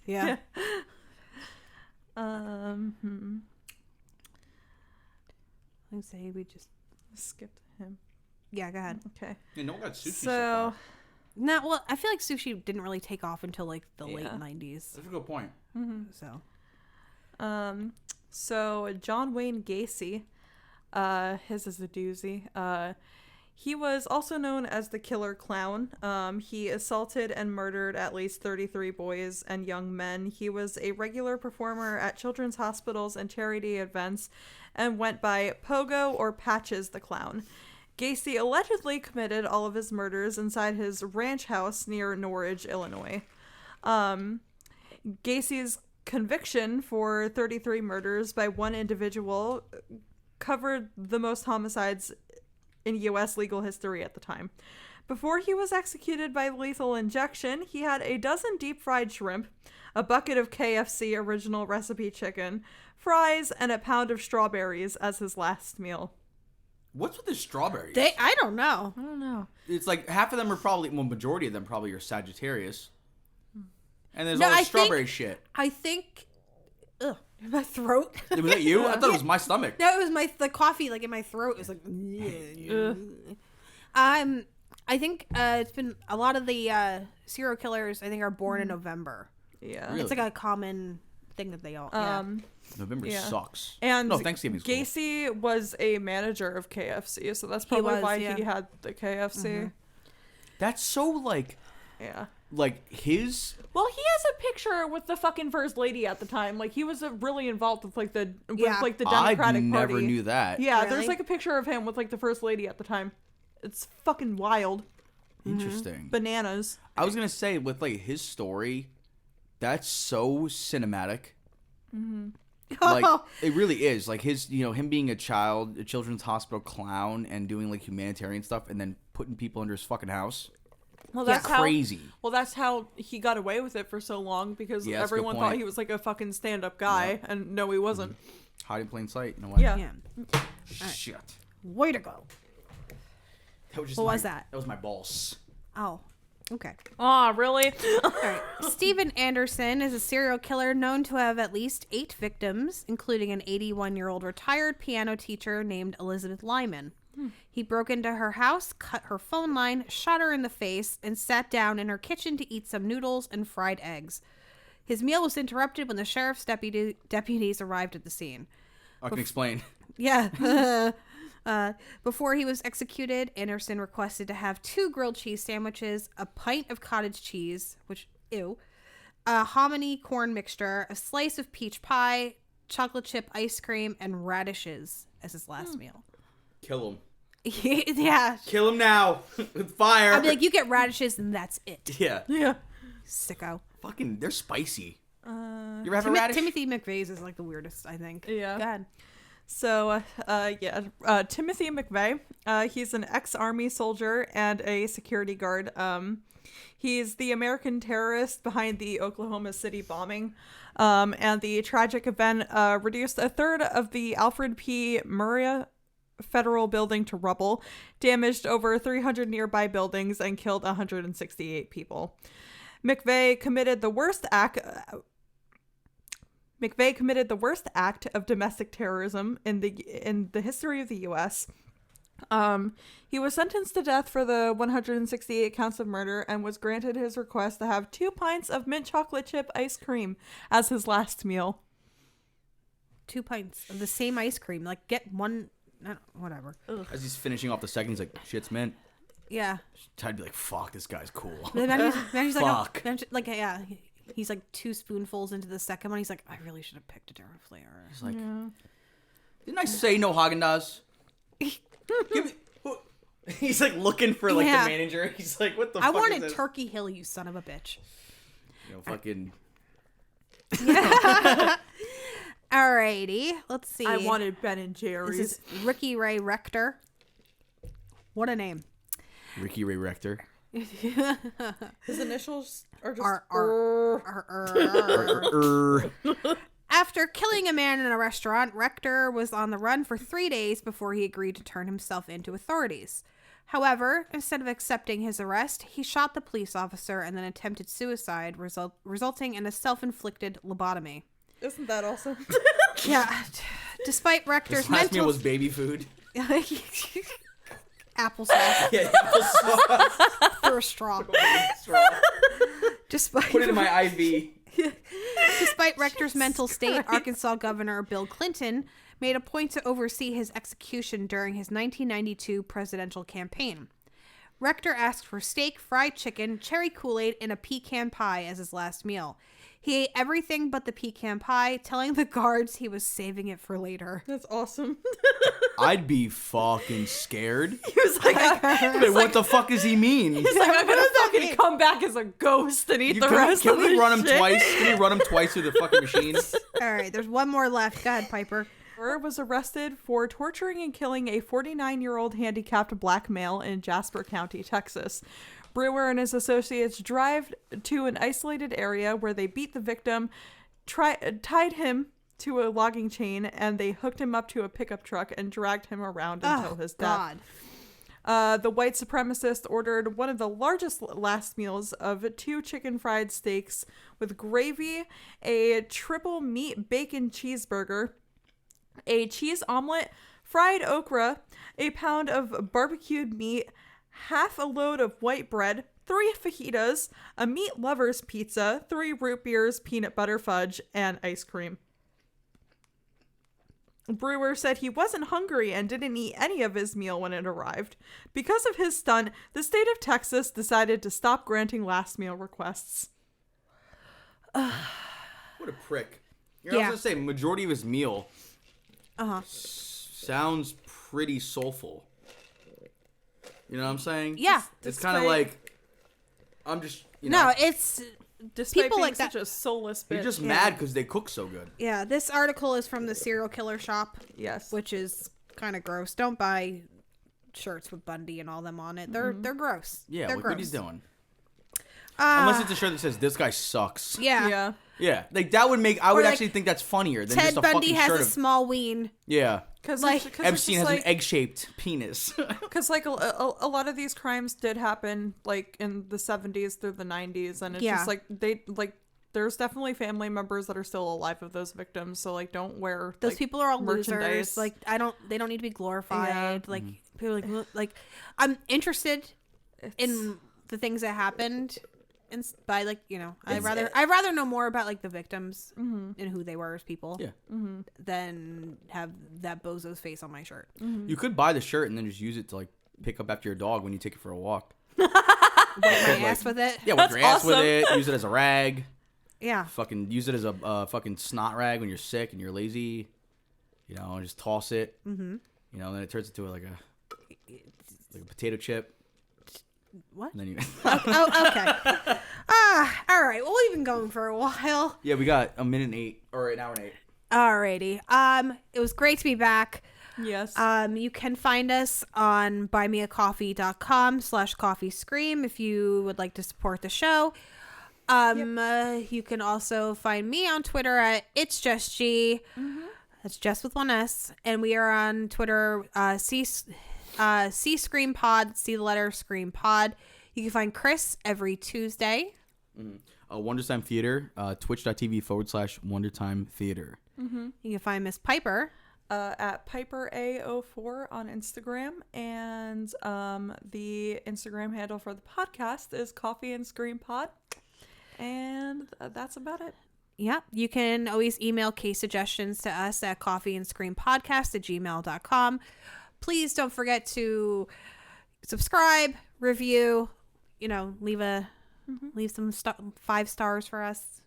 yeah. I say we just skipped him. Yeah, go ahead. Okay. Yeah, no one got sushi so So, far. No, well, I feel like sushi didn't really take off until like the late 90s. That's a good point. So, John Wayne Gacy, his is a doozy. He was also known as the Killer Clown. He assaulted and murdered at least 33 boys and young men. He was a regular performer at children's hospitals and charity events and went by Pogo or Patches the Clown. Gacy allegedly committed all of his murders inside his ranch house near Norridge, Illinois. Gacy's conviction for 33 murders by one individual covered the most homicides in U.S. legal history at the time. Before he was executed by lethal injection, he had a dozen deep-fried shrimp, a bucket of KFC original recipe chicken, fries, and a pound of strawberries as his last meal. What's with the strawberries? I don't know. I don't know. It's like half of them are probably, well, majority of them probably are Sagittarius. And there's No, all this I strawberry think- shit. I think. Ugh, my throat. Was that you? I thought it was my stomach. No, it was the coffee like in my throat. It was like. I think it's been a lot of the serial killers. I think are born in November. Yeah. Really? It's like a common thing that they all. November sucks. And no, Thanksgiving's cool. Gacy was a manager of KFC, so that's probably why he had the KFC. Mm-hmm. That's so like his. Well, he has a picture with the fucking first lady at the time. Like he was really involved with the Democratic I Party. never knew that. Yeah, Really? there's like a picture of him with like the first lady at the time. It's fucking wild. Interesting. Bananas. I was gonna say with like his story, that's so cinematic. Like it really is. Like his, him being a children's hospital clown, and doing like humanitarian stuff, and then putting people under his fucking house. Well, that's crazy. That's how he got away with it for so long because Yeah, that's a good everyone point. thought he was like a fucking stand-up guy, and no, he wasn't. Hide in plain sight. In a way. Yeah. Yeah. Shit. Way to go. That was just What was that? That was my balls. Oh. Okay. Oh, really? All right. Stephen Anderson is a serial killer known to have at least 8 victims, including an 81-year-old retired piano teacher named Elizabeth Lyman. He broke into her house, cut her phone line, shot her in the face, and sat down in her kitchen to eat some noodles and fried eggs. His meal was interrupted when the sheriff's deputies arrived at the scene. I can explain. Yeah. Before he was executed, Anderson requested to have 2 grilled cheese sandwiches, a pint of cottage cheese, which, ew, a hominy corn mixture, a slice of peach pie, chocolate chip ice cream, and radishes as his last meal. Kill him. Yeah. Kill him now with fire. I'd be like, you get radishes and that's it. Yeah. Yeah. Sicko. Fucking, they're spicy. You ever have a radish? Timothy McVeigh's is like the weirdest, I think. Yeah. Go ahead. So, Timothy McVeigh, he's an ex-army soldier and a security guard. He's the American terrorist behind the Oklahoma City bombing. And the tragic event reduced a third of the Alfred P. Murrah Federal Building to rubble, damaged over 300 nearby buildings, and killed 168 people. McVeigh committed the worst act of domestic terrorism in the history of the U.S. He was sentenced to death for the 168 counts of murder and was granted his request to have 2 pints of mint chocolate chip ice cream as his last meal. 2 pints of the same ice cream. Like, get one, whatever. Ugh. As he's finishing off the second, he's like, shit's mint. Yeah. I'd be like, fuck, this guy's cool. Then he's Fuck. like, yeah. He's like 2 spoonfuls into the second one. He's like, I really should have picked a different flavor. He's like, didn't I say no Haagen-Dazs? Give me. He's like looking for like the manager. He's like, what the fuck I is wanted this? Turkey Hill, you son of a bitch. Fucking. Alrighty, let's see. I wanted Ben and Jerry's. This is Ricky Ray Rector. What a name. Ricky Ray Rector. His initials are just After killing a man in a restaurant, Rector was on the run for 3 days before he agreed to turn himself in to authorities. However, instead of accepting his arrest, he shot the police officer and then attempted suicide, resulting in a self-inflicted lobotomy. Isn't that awesome? Yeah. Despite His Rector's last meal mental was baby food. applesauce Yeah, applesauce. for a straw. Despite Put it in my IV. Despite Rector's mental state, Arkansas Governor Bill Clinton made a point to oversee his execution during his 1992 presidential campaign. Rector asked for steak, fried chicken, cherry Kool-Aid, and a pecan pie as his last meal. He ate everything but the pecan pie, telling the guards he was saving it for later. That's awesome. I'd be fucking scared. He was like, Wait, what the fuck does he mean? he's like, I'm gonna fucking come back as a ghost and eat the rest Can of we this run him shit. twice? Can we run him twice through the fucking machine? All right, there's one more left. Go ahead, Piper. Brewer was arrested for torturing and killing a 49-year-old handicapped black male in Jasper County, Texas. Brewer and his associates drove to an isolated area where they beat the victim, tied him to a logging chain, and they hooked him up to a pickup truck and dragged him around until his death. God. The white supremacist ordered one of the largest last meals of 2 chicken fried steaks with gravy, a triple meat bacon cheeseburger, a cheese omelet, fried okra, a pound of barbecued meat, half a load of white bread, 3 fajitas, a meat lover's pizza, 3 root beers, peanut butter fudge, and ice cream. Brewer said he wasn't hungry and didn't eat any of his meal when it arrived. Because of his stunt, the state of Texas decided to stop granting last meal requests. What a prick. I was gonna say, majority of his meal sounds pretty soulful. You know what I'm saying? Yeah. It's kind of like, I'm just, you know. No, it's Despite people being like that. such a soulless bitch. You're just mad because they cook so good. Yeah, this article is from the Serial Killer Shop, Yes. which is kind of gross. Don't buy shirts with Bundy and all them on it. They're gross. Yeah, they're look gross. what he's doing. Unless it's a shirt that says, "This guy sucks." Yeah. Yeah. Yeah, like that would make, I would like, actually think that's funnier than Ted just a Bundy fucking has shirt a of, small ween. yeah. Because Like- Epstein has an egg-shaped penis. Because like a lot of these crimes did happen like in the 70s through the 90s, and it's just like there's definitely family members that are still alive of those victims. So like, don't wear Those like, people are all merchandise. losers. Like they don't need to be glorified. Like people are like I'm interested in the things that happened, and by like I'd rather know more about like the victims and who they were as people. Yeah. Than have that bozo's face on my shirt. You could buy the shirt and then just use it to like pick up after your dog when you take it for a walk. Wipe my ass with it. Yeah, That's wipe your ass with awesome. it. Use it as a rag. Yeah. Fucking use it as a fucking snot rag when you're sick and you're lazy. You know, just toss it. Mm-hmm. You know, then it turns into like a potato chip. What? And then you. Oh, okay. All right. Well, we've been going for a while. Yeah, we got a minute and 8 or an hour and 8. Alrighty. It was great to be back. Yes. You can find us on buymeacoffee.com/coffeescream if you would like to support the show. You can also find me on Twitter at It's Just G. That's just with one S. And we are on Twitter, C Scream Pod, see the letter Scream Pod. You can find Chris every Tuesday. Wondertime Theater, twitch.tv/Wondertime Theater. You can find Miss Piper at PiperA04 on Instagram, and the Instagram handle for the podcast is Coffee and Scream Pod, and that's about it. Yeah, you can always email case suggestions to us at coffeeandscreampodcast@gmail.com. Please don't forget to subscribe, review, leave some 5 stars for us.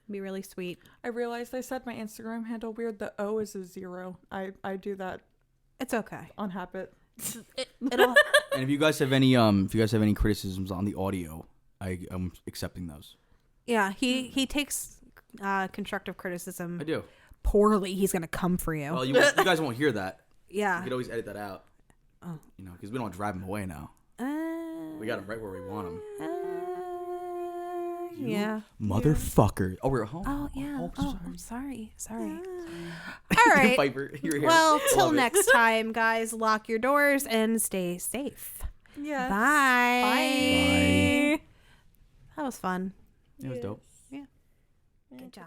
It'd be really sweet. I realized I said my Instagram handle weird. The O is a 0. I do that It's okay. on habit. It'll And if you guys have any criticisms on the audio, I'm accepting those. Yeah, he takes constructive criticism. I do. Poorly. He's gonna come for you. Well, you guys won't hear that. Yeah. You could always edit that out. Oh. Because we don't drive them away now. We got them right where we want them. Yeah. Motherfucker. Oh, we're home. Oh yeah. Oh, I'm sorry. Sorry. All right. Piper, you're here. Well, till Love it. next time, guys. Lock your doors and stay safe. Yes. Bye. Bye. That was fun. It was dope. Yeah. Good job.